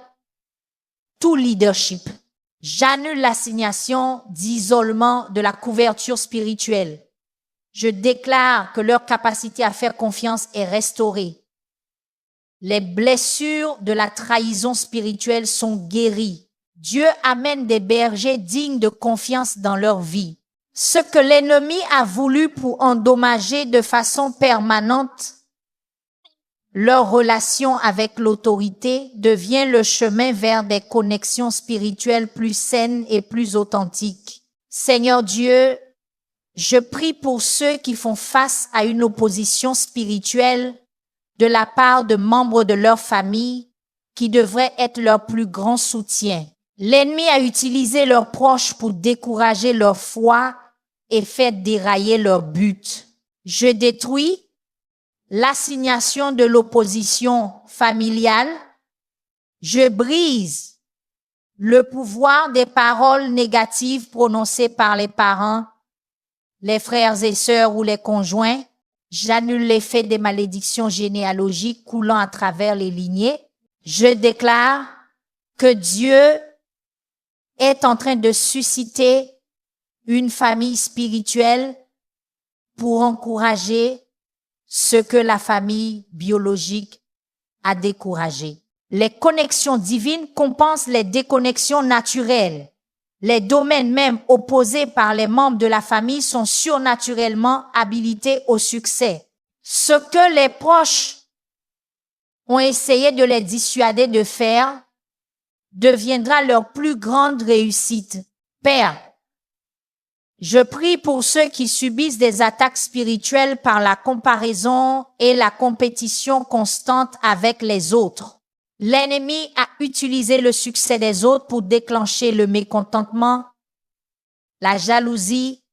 tout leadership. J'annule l'assignation d'isolement de la couverture spirituelle. Je déclare que leur capacité à faire confiance est restaurée. Les blessures de la trahison spirituelle sont guéries. Dieu amène des bergers dignes de confiance dans leur vie. Ce que l'ennemi a voulu pour endommager de façon permanente leur relation avec l'autorité devient le chemin vers des connexions spirituelles plus saines et plus authentiques. Seigneur Dieu, je prie pour ceux qui font face à une opposition spirituelle de la part de membres de leur famille qui devraient être leur plus grand soutien. L'ennemi a utilisé leurs proches pour décourager leur foi et faire dérailler leur but. Je détruis l'assignation de l'opposition familiale. Je brise le pouvoir des paroles négatives prononcées par les parents, les frères et sœurs ou les conjoints. J'annule l'effet des malédictions généalogiques coulant à travers les lignées. Je déclare que Dieu est en train de susciter une famille spirituelle pour encourager ce que la famille biologique a découragé. Les connexions divines compensent les déconnexions naturelles. Les domaines même opposés par les membres de la famille sont surnaturellement habilités au succès. Ce que les proches ont essayé de les dissuader de faire deviendra leur plus grande réussite. Père, je prie pour ceux qui subissent des attaques spirituelles par la comparaison et la compétition constante avec les autres. L'ennemi a utilisé le succès des autres pour déclencher le mécontentement, la jalousie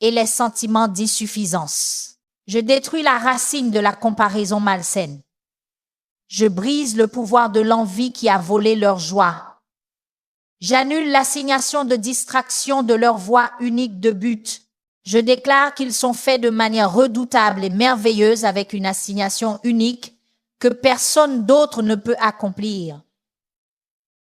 et les sentiments d'insuffisance. Je détruis la racine de la comparaison malsaine. Je brise le pouvoir de l'envie qui a volé leur joie. J'annule l'assignation de distraction de leur voie unique de but. Je déclare qu'ils sont faits de manière redoutable et merveilleuse avec une assignation unique que personne d'autre ne peut accomplir.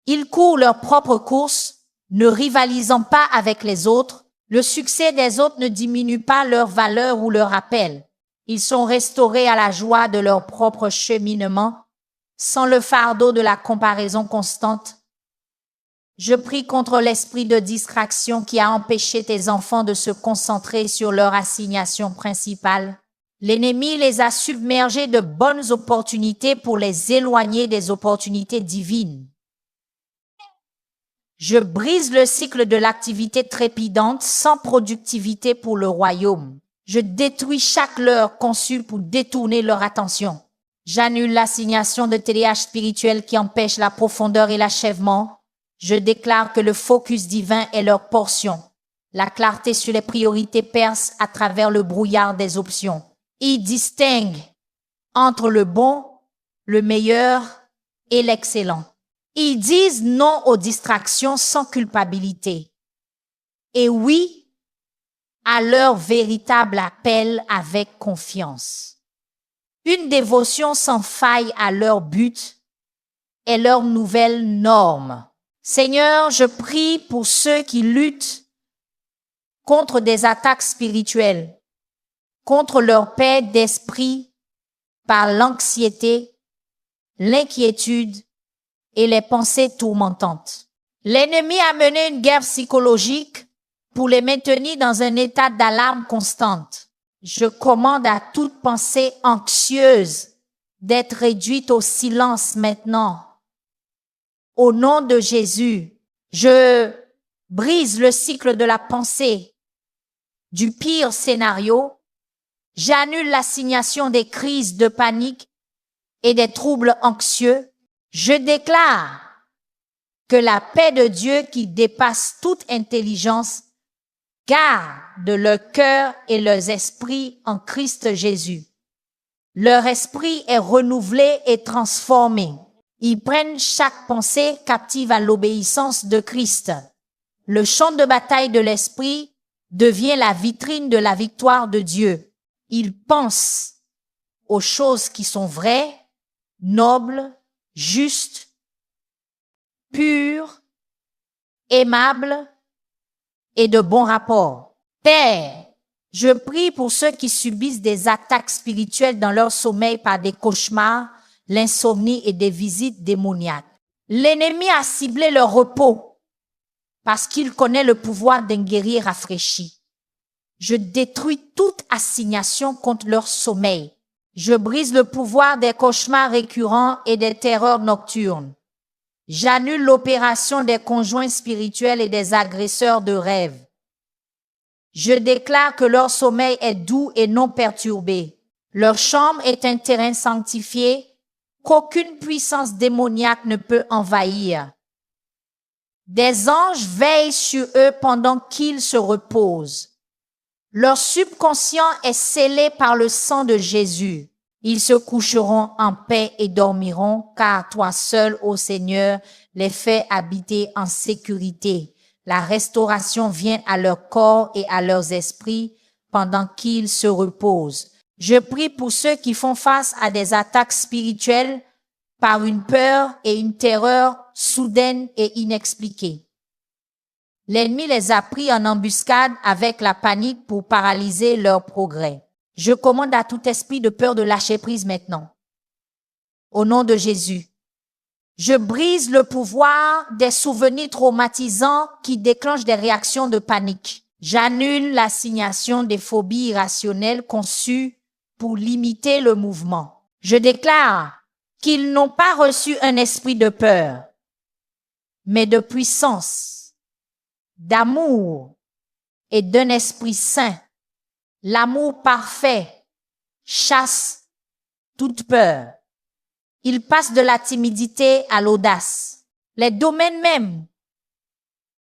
Ils courent leur propre course, ne rivalisant pas avec les autres. Le succès des autres ne diminue pas leur valeur ou leur appel. Ils sont restaurés à la joie de leur propre cheminement, sans le fardeau de la comparaison constante. Je prie contre l'esprit de distraction qui a empêché tes enfants de se concentrer sur leur assignation principale. L'ennemi les a submergés de bonnes opportunités pour les éloigner des opportunités divines. Je brise le cycle de l'activité trépidante sans productivité pour le royaume. Je détruis chaque leurre conçue pour détourner leur attention. J'annule l'assignation de TDAH spirituel qui empêche la profondeur et l'achèvement. Je déclare que le focus divin est leur portion. La clarté sur les priorités perce à travers le brouillard des options. Ils distinguent entre le bon, le meilleur et l'excellent. Ils disent non aux distractions sans culpabilité. Et oui à leur véritable appel avec confiance. Une dévotion sans faille à leur but est leur nouvelle norme. Seigneur, je prie pour ceux qui luttent contre des attaques spirituelles, contre leur paix d'esprit par l'anxiété, l'inquiétude et les pensées tourmentantes. L'ennemi a mené une guerre psychologique pour les maintenir dans un état d'alarme constante. Je commande à toute pensée anxieuse d'être réduite au silence maintenant. Au nom de Jésus, je brise le cycle de la pensée du pire scénario. J'annule l'assignation des crises de panique et des troubles anxieux. Je déclare que la paix de Dieu qui dépasse toute intelligence garde leur cœur et leurs esprits en Christ Jésus. Leur esprit est renouvelé et transformé. Ils prennent chaque pensée captive à l'obéissance de Christ. Le champ de bataille de l'esprit devient la vitrine de la victoire de Dieu. Ils pensent aux choses qui sont vraies, nobles, justes, pures, aimables et de bons rapports. Père, je prie pour ceux qui subissent des attaques spirituelles dans leur sommeil par des cauchemars, l'insomnie et des visites démoniaques. L'ennemi a ciblé leur repos parce qu'il connaît le pouvoir d'un guerrier rafraîchi. Je détruis toute assignation contre leur sommeil. Je brise le pouvoir des cauchemars récurrents et des terreurs nocturnes. J'annule l'opération des conjoints spirituels et des agresseurs de rêves. Je déclare que leur sommeil est doux et non perturbé. Leur chambre est un terrain sanctifié qu'aucune puissance démoniaque ne peut envahir. Des anges veillent sur eux pendant qu'ils se reposent. Leur subconscient est scellé par le sang de Jésus. Ils se coucheront en paix et dormiront, car toi seul, ô Seigneur, les fais habiter en sécurité. La restauration vient à leur corps et à leurs esprits pendant qu'ils se reposent. Je prie pour ceux qui font face à des attaques spirituelles par une peur et une terreur soudaine et inexpliquée. L'ennemi les a pris en embuscade avec la panique pour paralyser leur progrès. Je commande à tout esprit de peur de lâcher prise maintenant. Au nom de Jésus, je brise le pouvoir des souvenirs traumatisants qui déclenchent des réactions de panique. J'annule l'assignation des phobies irrationnelles conçues pour limiter le mouvement. Je déclare qu'ils n'ont pas reçu un esprit de peur, mais de puissance, d'amour et d'un esprit saint. L'amour parfait chasse toute peur. Il passe de la timidité à l'audace. Les domaines même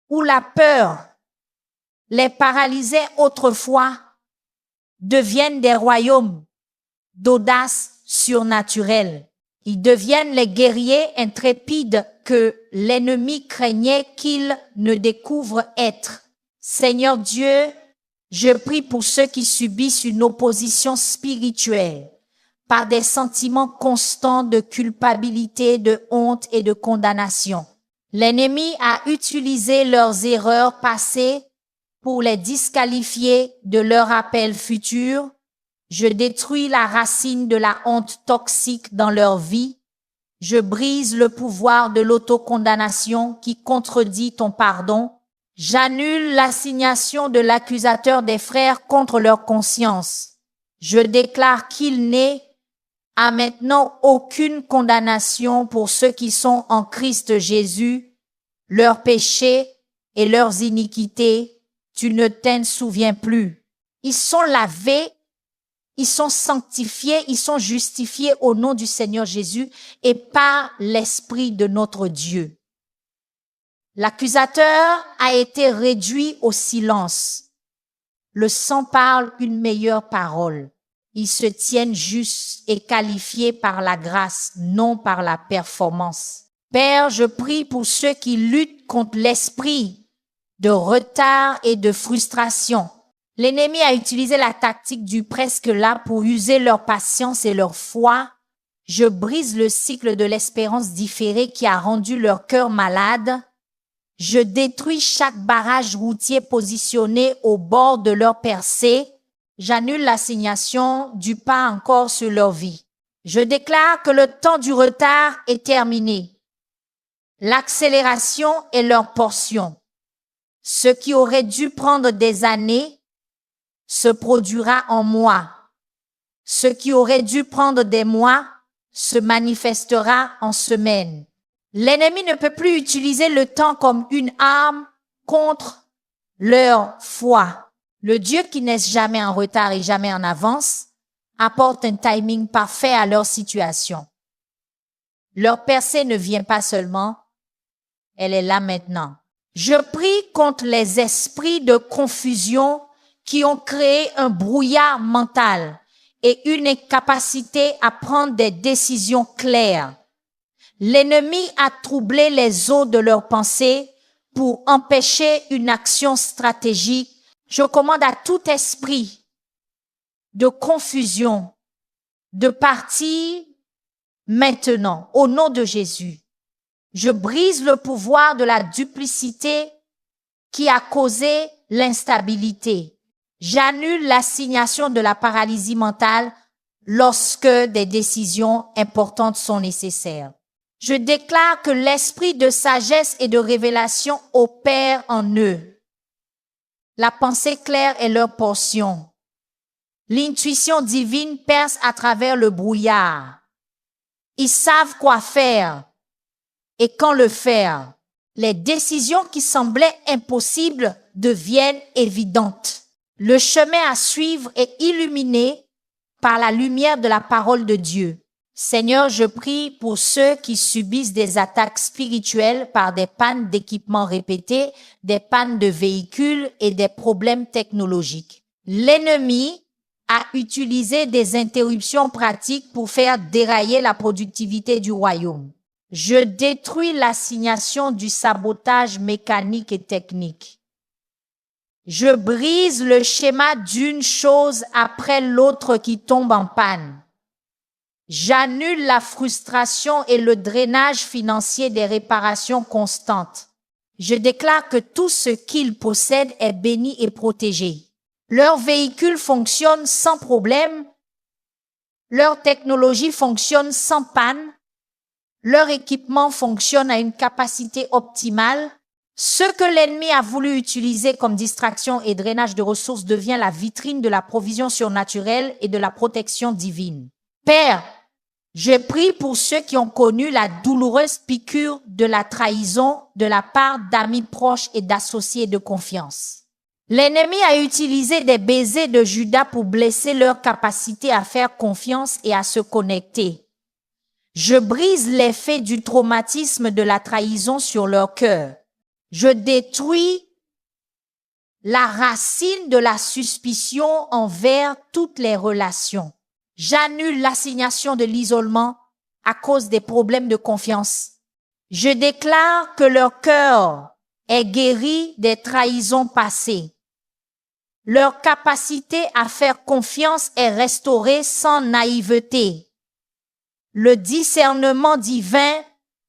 où la peur les paralysait autrefois deviennent des royaumes d'audace surnaturelle. Ils deviennent les guerriers intrépides que l'ennemi craignait qu'ils ne découvrent être. Seigneur Dieu, je prie pour ceux qui subissent une opposition spirituelle par des sentiments constants de culpabilité, de honte et de condamnation. L'ennemi a utilisé leurs erreurs passées pour les disqualifier de leur appel futur. Je détruis la racine de la honte toxique dans leur vie. Je brise le pouvoir de l'autocondamnation qui contredit ton pardon. J'annule l'assignation de l'accusateur des frères contre leur conscience. Je déclare qu'il n'est à maintenant aucune condamnation pour ceux qui sont en Christ Jésus. Leurs péchés et leurs iniquités, tu ne t'en souviens plus. Ils sont lavés, ils sont sanctifiés, ils sont justifiés au nom du Seigneur Jésus et par l'Esprit de notre Dieu. L'accusateur a été réduit au silence. Le sang parle une meilleure parole. Ils se tiennent justes et qualifiés par la grâce, non par la performance. Père, je prie pour ceux qui luttent contre l'esprit de retard et de frustration. L'ennemi a utilisé la tactique du presque là pour user leur patience et leur foi. Je brise le cycle de l'espérance différée qui a rendu leur cœur malade. Je détruis chaque barrage routier positionné au bord de leur percée. J'annule l'assignation du pas encore sur leur vie. Je déclare que le temps du retard est terminé. L'accélération est leur portion. Ce qui aurait dû prendre des années se produira en mois. Ce qui aurait dû prendre des mois se manifestera en semaines. L'ennemi ne peut plus utiliser le temps comme une arme contre leur foi. Le Dieu qui n'est jamais en retard et jamais en avance apporte un timing parfait à leur situation. Leur percée ne vient pas seulement, elle est là maintenant. Je prie contre les esprits de confusion qui ont créé un brouillard mental et une incapacité à prendre des décisions claires. L'ennemi a troublé les eaux de leurs pensées pour empêcher une action stratégique. Je commande à tout esprit de confusion de partir maintenant au nom de Jésus. Je brise le pouvoir de la duplicité qui a causé l'instabilité. J'annule l'assignation de la paralysie mentale lorsque des décisions importantes sont nécessaires. Je déclare que l'esprit de sagesse et de révélation opère en eux. La pensée claire est leur portion. L'intuition divine perce à travers le brouillard. Ils savent quoi faire et quand le faire. Les décisions qui semblaient impossibles deviennent évidentes. Le chemin à suivre est illuminé par la lumière de la parole de Dieu. Seigneur, je prie pour ceux qui subissent des attaques spirituelles par des pannes d'équipements répétées, des pannes de véhicules et des problèmes technologiques. L'ennemi a utilisé des interruptions pratiques pour faire dérailler la productivité du royaume. Je détruis l'assignation du sabotage mécanique et technique. Je brise le schéma d'une chose après l'autre qui tombe en panne. J'annule la frustration et le drainage financier des réparations constantes. Je déclare que tout ce qu'ils possèdent est béni et protégé. Leurs véhicules fonctionnent sans problème. Leur technologie fonctionne sans panne. Leur équipement fonctionne à une capacité optimale. Ce que l'ennemi a voulu utiliser comme distraction et drainage de ressources devient la vitrine de la provision surnaturelle et de la protection divine. Père, je prie pour ceux qui ont connu la douloureuse piqûre de la trahison de la part d'amis proches et d'associés de confiance. L'ennemi a utilisé des baisers de Judas pour blesser leur capacité à faire confiance et à se connecter. Je brise l'effet du traumatisme de la trahison sur leur cœur. Je détruis la racine de la suspicion envers toutes les relations. J'annule l'assignation de l'isolement à cause des problèmes de confiance. Je déclare que leur cœur est guéri des trahisons passées. Leur capacité à faire confiance est restaurée sans naïveté. Le discernement divin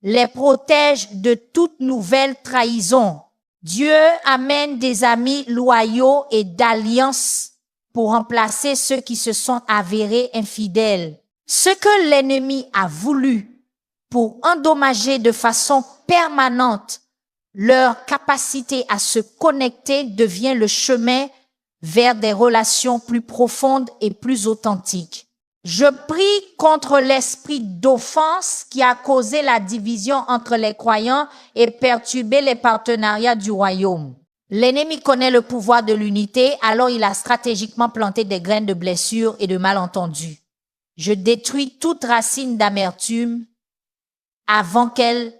les protège de toute nouvelle trahison. Dieu amène des amis loyaux et d'alliance pour remplacer ceux qui se sont avérés infidèles. Ce que l'ennemi a voulu pour endommager de façon permanente leur capacité à se connecter devient le chemin vers des relations plus profondes et plus authentiques. Je prie contre l'esprit d'offense qui a causé la division entre les croyants et perturbé les partenariats du royaume. L'ennemi connaît le pouvoir de l'unité, alors il a stratégiquement planté des graines de blessures et de malentendus. Je détruis toute racine d'amertume avant qu'elle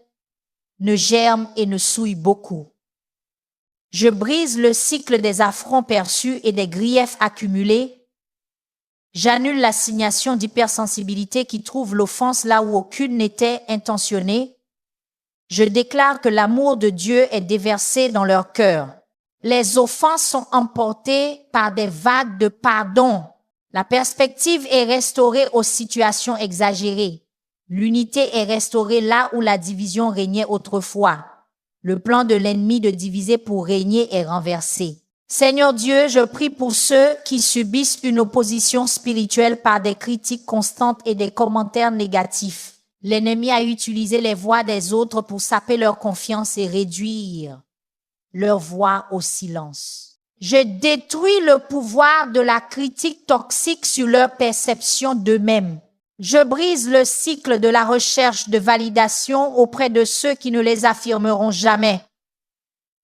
ne germe et ne souille beaucoup. Je brise le cycle des affronts perçus et des griefs accumulés. J'annule l'assignation d'hypersensibilité qui trouve l'offense là où aucune n'était intentionnée. Je déclare que l'amour de Dieu est déversé dans leur cœur. Les offenses sont emportées par des vagues de pardon. La perspective est restaurée aux situations exagérées. L'unité est restaurée là où la division régnait autrefois. Le plan de l'ennemi de diviser pour régner est renversé. Seigneur Dieu, je prie pour ceux qui subissent une opposition spirituelle par des critiques constantes et des commentaires négatifs. L'ennemi a utilisé les voix des autres pour saper leur confiance et réduire leur voix au silence. Je détruis le pouvoir de la critique toxique sur leur perception d'eux-mêmes. Je brise le cycle de la recherche de validation auprès de ceux qui ne les affirmeront jamais.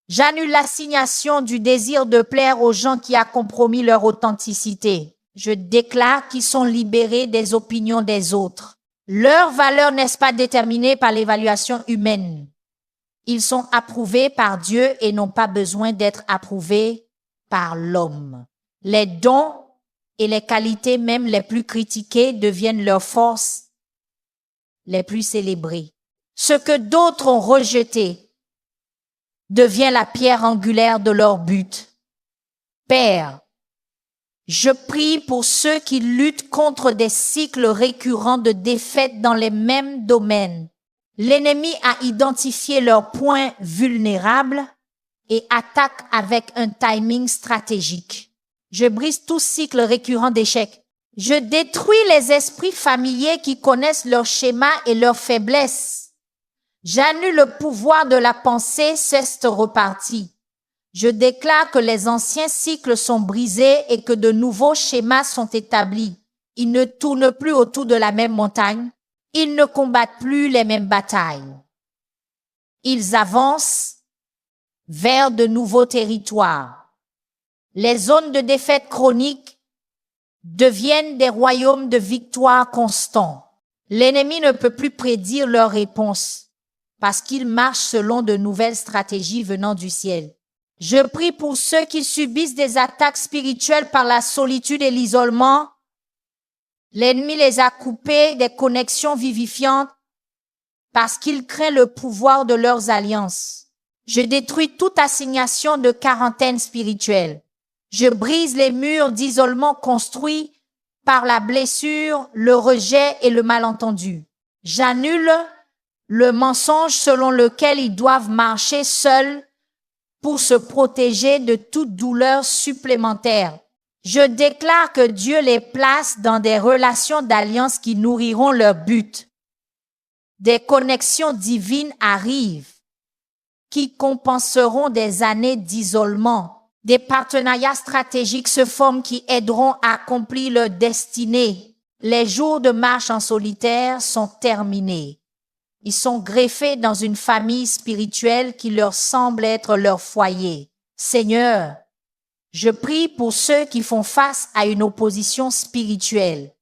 J'annule l'assignation du désir de plaire aux gens qui a compromis leur authenticité. Je déclare qu'ils sont libérés des opinions des autres. Leur valeur n'est pas déterminée par l'évaluation humaine. Ils sont approuvés par Dieu et n'ont pas besoin d'être approuvés par l'homme. Les dons et les qualités même les plus critiquées deviennent leurs forces les plus célébrées. Ce que d'autres ont rejeté devient la pierre angulaire de leur but. Père, je prie pour ceux qui luttent contre des cycles récurrents de défaites dans les mêmes domaines. L'ennemi a identifié leurs points vulnérables et attaque avec un timing stratégique. Je brise tout cycle récurrent d'échecs. Je détruis les esprits familiers qui connaissent leurs schémas et leurs faiblesses. J'annule le pouvoir de la pensée, c'est reparti. Je déclare que les anciens cycles sont brisés et que de nouveaux schémas sont établis. Ils ne tournent plus autour de la même montagne. Ils ne combattent plus les mêmes batailles. Ils avancent vers de nouveaux territoires. Les zones de défaite chronique deviennent des royaumes de victoire constants. L'ennemi ne peut plus prédire leurs réponses parce qu'il marche selon de nouvelles stratégies venant du ciel. Je prie pour ceux qui subissent des attaques spirituelles par la solitude et l'isolement. L'ennemi les a coupés des connexions vivifiantes parce qu'il craint le pouvoir de leurs alliances. Je détruis toute assignation de quarantaine spirituelle. Je brise les murs d'isolement construits par la blessure, le rejet et le malentendu. J'annule le mensonge selon lequel ils doivent marcher seuls pour se protéger de toute douleur supplémentaire. Je déclare que Dieu les place dans des relations d'alliance qui nourriront leur but. Des connexions divines arrivent qui compenseront des années d'isolement. Des partenariats stratégiques se forment qui aideront à accomplir leur destinée. Les jours de marche en solitaire sont terminés. Ils sont greffés dans une famille spirituelle qui leur semble être leur foyer. Seigneur, je prie pour ceux qui font face à une opposition spirituelle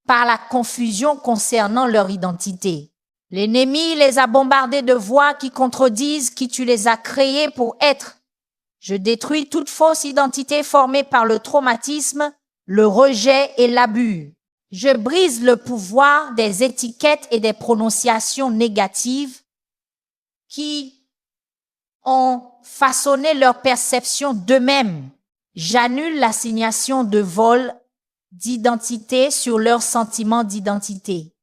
par la confusion concernant leur identité. L'ennemi les a bombardés de voix qui contredisent qui tu les as créés pour être. Je détruis toute fausse identité formée par le traumatisme, le rejet et l'abus. Je brise le pouvoir des étiquettes et des prononciations négatives qui ont façonné leur perception d'eux-mêmes. J'annule l'assignation de vol d'identité sur leur sentiment d'identité.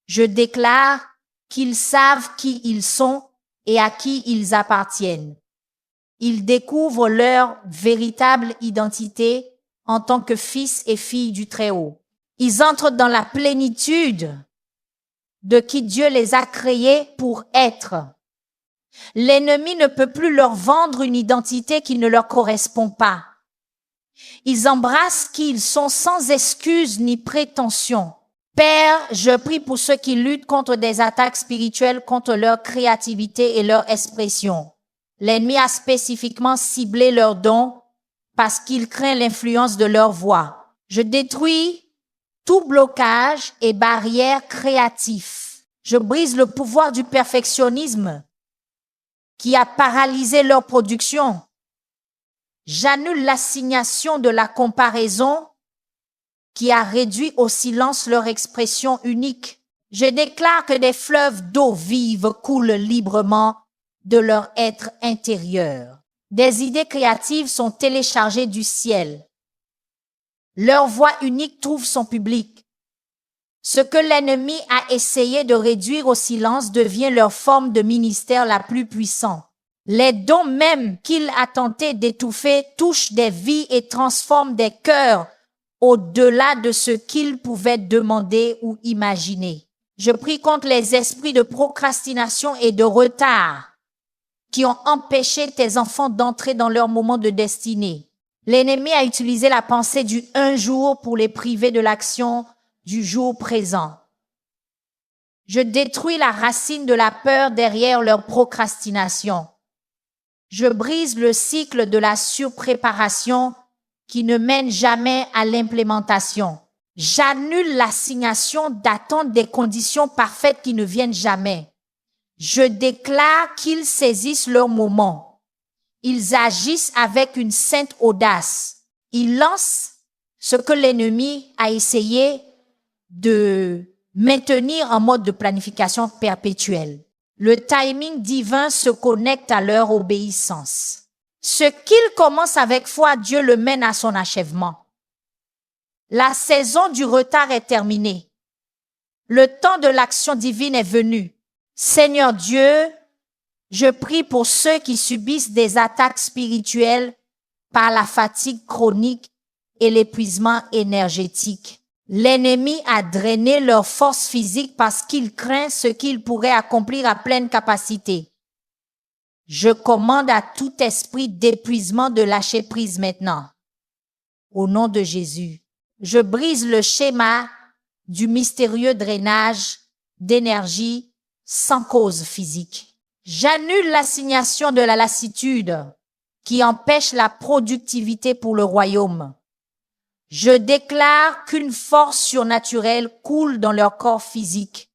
Je déclare qu'ils savent qui ils sont et à qui ils appartiennent. Ils découvrent leur véritable identité en tant que fils et filles du Très-Haut. Ils entrent dans la plénitude de qui Dieu les a créés pour être. L'ennemi ne peut plus leur vendre une identité qui ne leur correspond pas. Ils embrassent qui ils sont sans excuse ni prétention. Père, je prie pour ceux qui luttent contre des attaques spirituelles, contre leur créativité et leur expression. L'ennemi a spécifiquement ciblé leurs dons parce qu'il craint l'influence de leur voix. Je détruis tout blocage et barrière créatif. Je brise le pouvoir du perfectionnisme qui a paralysé leur production. J'annule l'assignation de la comparaison qui a réduit au silence leur expression unique. Je déclare que des fleuves d'eau vive coulent librement de leur être intérieur. Des idées créatives sont téléchargées du ciel. Leur voix unique trouve son public. Ce que l'ennemi a essayé de réduire au silence devient leur forme de ministère la plus puissante. Les dons même qu'il a tenté d'étouffer touchent des vies et transforment des cœurs au-delà de ce qu'ils pouvaient demander ou imaginer. Je prie contre les esprits de procrastination et de retard qui ont empêché tes enfants d'entrer dans leur moment de destinée. L'ennemi a utilisé la pensée du un jour pour les priver de l'action du jour présent. Je détruis la racine de la peur derrière leur procrastination. Je brise le cycle de la surpréparation qui ne mène jamais à l'implémentation. J'annule l'assignation d'attente des conditions parfaites qui ne viennent jamais. Je déclare qu'ils saisissent leur moment. Ils agissent avec une sainte audace. Ils lancent ce que l'ennemi a essayé de maintenir en mode de planification perpétuelle. Le timing divin se connecte à leur obéissance. Ce qu'il commence avec foi, Dieu le mène à son achèvement. La saison du retard est terminée. Le temps de l'action divine est venu. Seigneur Dieu, je prie pour ceux qui subissent des attaques spirituelles par la fatigue chronique et l'épuisement énergétique. L'ennemi a drainé leur force physique parce qu'il craint ce qu'ils pourraient accomplir à pleine capacité. Je commande à tout esprit d'épuisement de lâcher prise maintenant. Au nom de Jésus, je brise le schéma du mystérieux drainage d'énergie sans cause physique. J'annule l'assignation de la lassitude qui empêche la productivité pour le royaume. Je déclare qu'une force surnaturelle coule dans leur corps physique.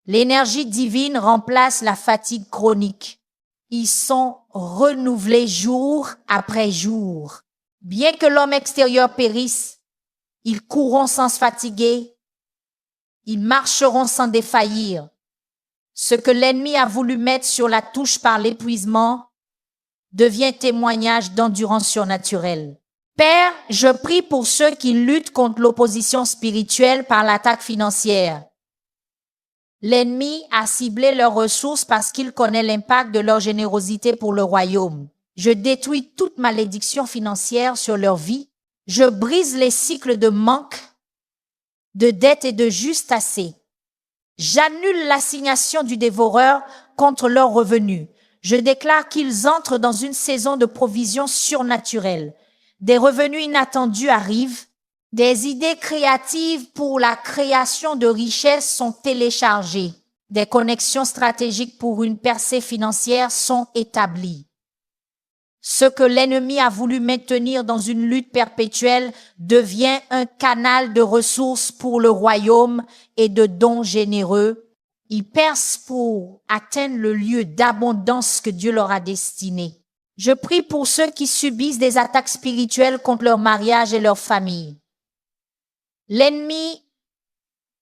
L'énergie divine remplace la fatigue chronique. Ils sont renouvelés jour après jour. Bien que l'homme extérieur périsse, ils courront sans se fatiguer. Ils marcheront sans défaillir. Ce que l'ennemi a voulu mettre sur la touche par l'épuisement devient témoignage d'endurance surnaturelle. Père, je prie pour ceux qui luttent contre l'opposition spirituelle par l'attaque financière. L'ennemi a ciblé leurs ressources parce qu'il connaît l'impact de leur générosité pour le royaume. Je détruis toute malédiction financière sur leur vie. Je brise les cycles de manque, de dette et de juste assez. J'annule l'assignation du dévoreur contre leurs revenus. Je déclare qu'ils entrent dans une saison de provision surnaturelle. Des revenus inattendus arrivent. Des idées créatives pour la création de richesses sont téléchargées. Des connexions stratégiques pour une percée financière sont établies. Ce que l'ennemi a voulu maintenir dans une lutte perpétuelle devient un canal de ressources pour le royaume et de dons généreux. Ils percent pour atteindre le lieu d'abondance que Dieu leur a destiné. Je prie pour ceux qui subissent des attaques spirituelles contre leur mariage et leur famille. L'ennemi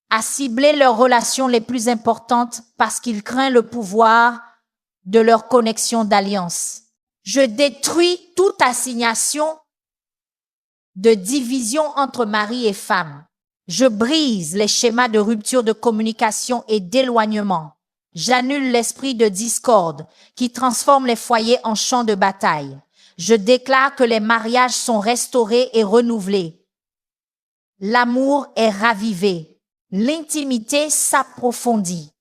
a ciblé leurs relations les plus importantes parce qu'il craint le pouvoir de leur connexion d'alliance. Je détruis toute assignation de division entre mari et femme. Je brise les schémas de rupture de communication et d'éloignement. J'annule l'esprit de discorde qui transforme les foyers en champs de bataille. Je déclare que les mariages sont restaurés et renouvelés. L'amour est ravivé. L'intimité s'approfondit.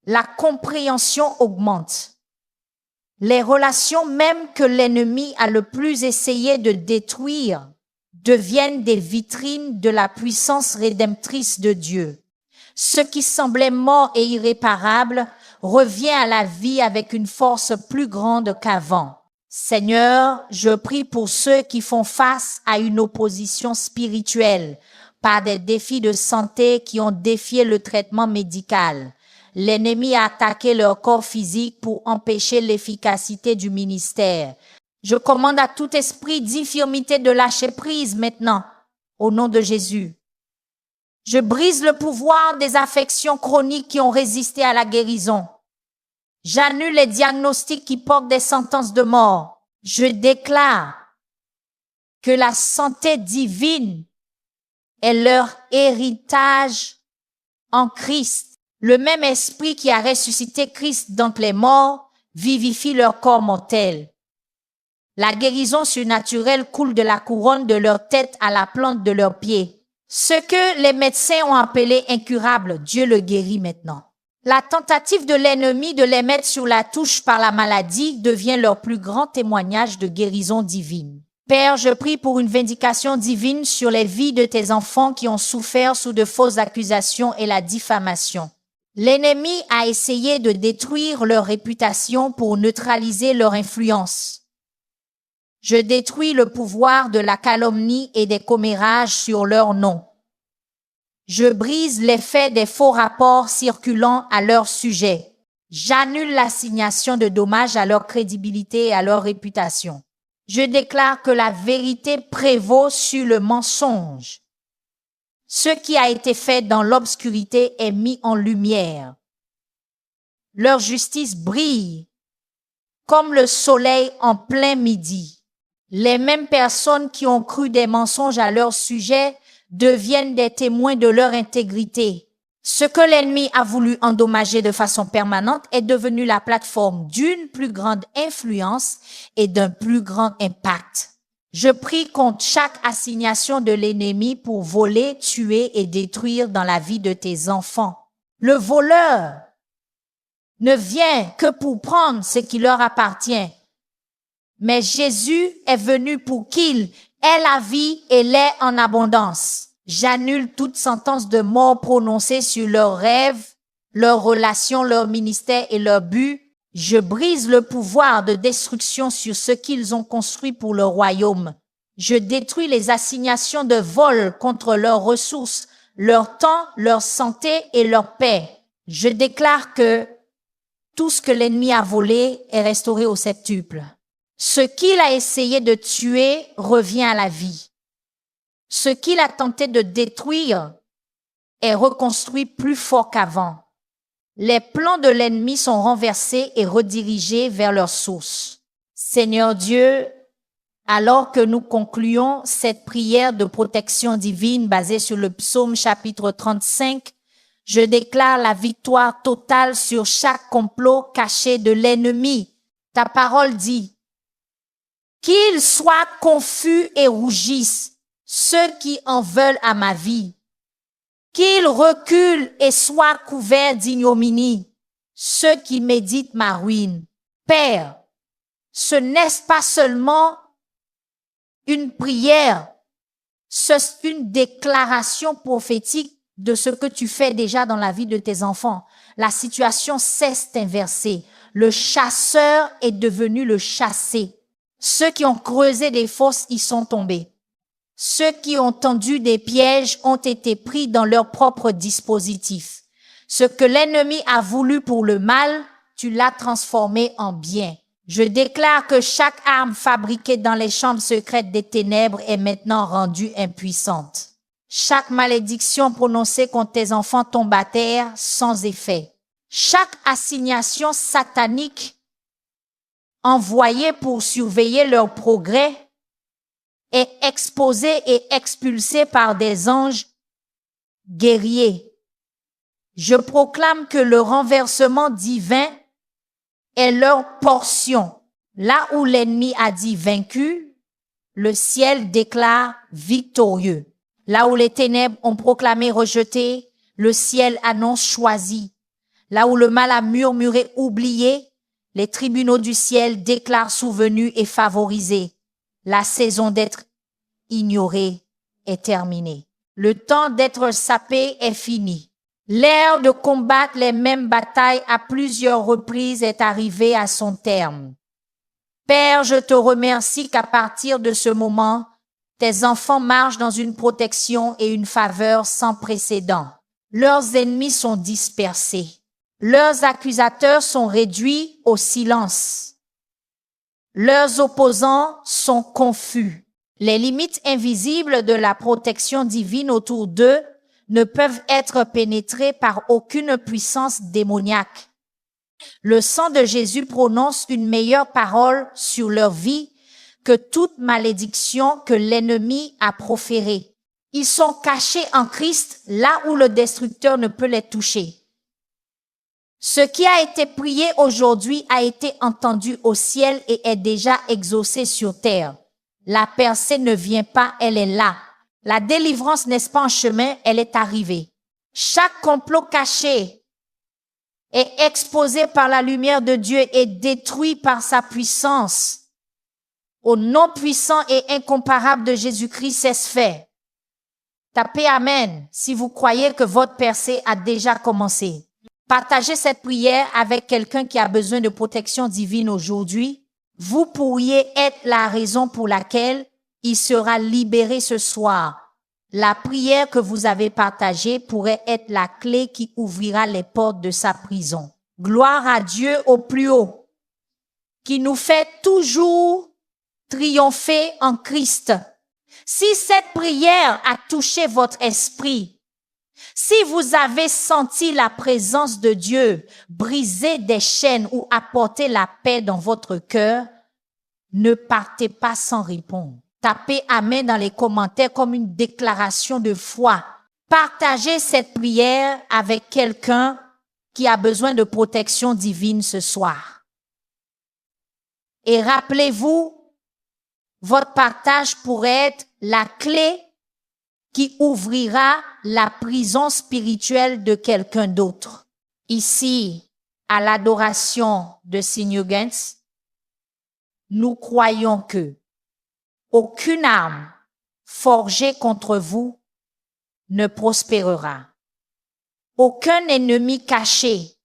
La compréhension augmente. Les relations même que l'ennemi a le plus essayé de détruire deviennent des vitrines de la puissance rédemptrice de Dieu. Ce qui semblait mort et irréparable revient à la vie avec une force plus grande qu'avant. Seigneur, je prie pour ceux qui font face à une opposition spirituelle par des défis de santé qui ont défié le traitement médical. L'ennemi a attaqué leur corps physique pour empêcher l'efficacité du ministère. Je commande à tout esprit d'infirmité de lâcher prise maintenant, au nom de Jésus. Je brise le pouvoir des affections chroniques qui ont résisté à la guérison. J'annule les diagnostics qui portent des sentences de mort. Je déclare que la santé divine est leur héritage en Christ. Le même esprit qui a ressuscité Christ d'entre les morts vivifie leur corps mortel. La guérison surnaturelle coule de la couronne de leur tête à la plante de leurs pieds. Ce que les médecins ont appelé incurable, Dieu le guérit maintenant. La tentative de l'ennemi de les mettre sur la touche par la maladie devient leur plus grand témoignage de guérison divine. Père, je prie pour une vindication divine sur les vies de tes enfants qui ont souffert sous de fausses accusations et la diffamation. L'ennemi a essayé de détruire leur réputation pour neutraliser leur influence. Je détruis le pouvoir de la calomnie et des commérages sur leur nom. Je brise l'effet des faux rapports circulant à leur sujet. J'annule l'assignation de dommages à leur crédibilité et à leur réputation. Je déclare que la vérité prévaut sur le mensonge. Ce qui a été fait dans l'obscurité est mis en lumière. Leur justice brille comme le soleil en plein midi. Les mêmes personnes qui ont cru des mensonges à leur sujet deviennent des témoins de leur intégrité. Ce que l'ennemi a voulu endommager de façon permanente est devenu la plateforme d'une plus grande influence et d'un plus grand impact. Je prie contre chaque assignation de l'ennemi pour voler, tuer et détruire dans la vie de tes enfants. Le voleur ne vient que pour prendre ce qui leur appartient. Mais Jésus est venu pour qu'il ait la vie et l'ait en abondance. J'annule toute sentence de mort prononcée sur leurs rêves, leurs relations, leur ministère et leur but. Je brise le pouvoir de destruction sur ce qu'ils ont construit pour le royaume. Je détruis les assignations de vol contre leurs ressources, leur temps, leur santé et leur paix. Je déclare que tout ce que l'ennemi a volé est restauré au septuple. Ce qu'il a essayé de tuer revient à la vie. Ce qu'il a tenté de détruire est reconstruit plus fort qu'avant. Les plans de l'ennemi sont renversés et redirigés vers leur source. Seigneur Dieu, alors que nous concluons cette prière de protection divine basée sur le psaume chapitre 35, je déclare la victoire totale sur chaque complot caché de l'ennemi. Ta parole dit: qu'ils soient confus et rougissent, ceux qui en veulent à ma vie. Qu'ils reculent et soient couverts d'ignominie, ceux qui méditent ma ruine. Père, ce n'est pas seulement une prière, c'est une déclaration prophétique de ce que tu fais déjà dans la vie de tes enfants. La situation cesse d'inverser. Le chasseur est devenu le chassé. Ceux qui ont creusé des fosses y sont tombés. Ceux qui ont tendu des pièges ont été pris dans leur propre dispositif. Ce que l'ennemi a voulu pour le mal, tu l'as transformé en bien. Je déclare que chaque arme fabriquée dans les chambres secrètes des ténèbres est maintenant rendue impuissante. Chaque malédiction prononcée contre tes enfants tombe à terre sans effet. Chaque assignation satanique envoyée pour surveiller leur progrès est exposée et expulsée par des anges guerriers. Je proclame que le renversement divin est leur portion. Là où l'ennemi a dit vaincu, le ciel déclare victorieux. Là où les ténèbres ont proclamé rejeté, le ciel annonce choisi. Là où le mal a murmuré oublié, les tribunaux du ciel déclarent souvenu et favorisé. La saison d'être ignoré est terminée. Le temps d'être sapé est fini. L'ère de combattre les mêmes batailles à plusieurs reprises est arrivée à son terme. Père, je te remercie qu'à partir de ce moment, tes enfants marchent dans une protection et une faveur sans précédent. Leurs ennemis sont dispersés. Leurs accusateurs sont réduits au silence. Leurs opposants sont confus. Les limites invisibles de la protection divine autour d'eux ne peuvent être pénétrés par aucune puissance démoniaque. Le sang de Jésus prononce une meilleure parole sur leur vie que toute malédiction que l'ennemi a proférée. Ils sont cachés en Christ là où le destructeur ne peut les toucher. Ce qui a été prié aujourd'hui a été entendu au ciel et est déjà exaucé sur terre. La percée ne vient pas, elle est là. La délivrance n'est pas en chemin, elle est arrivée. Chaque complot caché est exposé par la lumière de Dieu et détruit par sa puissance. Au nom puissant et incomparable de Jésus-Christ, c'est fait. Tapez Amen si vous croyez que votre percée a déjà commencé. Partagez cette prière avec quelqu'un qui a besoin de protection divine aujourd'hui. Vous pourriez être la raison pour laquelle il sera libéré ce soir. La prière que vous avez partagée pourrait être la clé qui ouvrira les portes de sa prison. Gloire à Dieu au plus haut, qui nous fait toujours triompher en Christ. Si cette prière a touché votre esprit, si vous avez senti la présence de Dieu briser des chaînes ou apporter la paix dans votre cœur, ne partez pas sans répondre. Tapez Amen dans les commentaires comme une déclaration de foi. Partagez cette prière avec quelqu'un qui a besoin de protection divine ce soir. Et rappelez-vous, votre partage pourrait être la clé qui ouvrira la prison spirituelle de quelqu'un d'autre. Ici, à l'adoration de Significance, nous croyons que aucune arme forgée contre vous ne prospérera. Aucun ennemi caché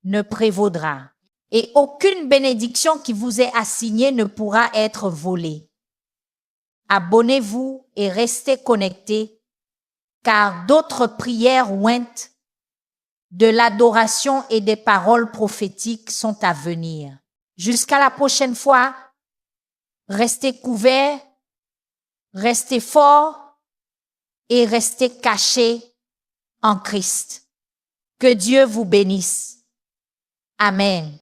ne prévaudra. Et aucune bénédiction qui vous est assignée ne pourra être volée. Abonnez-vous et restez connectés, car d'autres prières ointes, de l'adoration et des paroles prophétiques sont à venir. Jusqu'à la prochaine fois, restez couverts, restez forts et restez cachés en Christ. Que Dieu vous bénisse. Amen.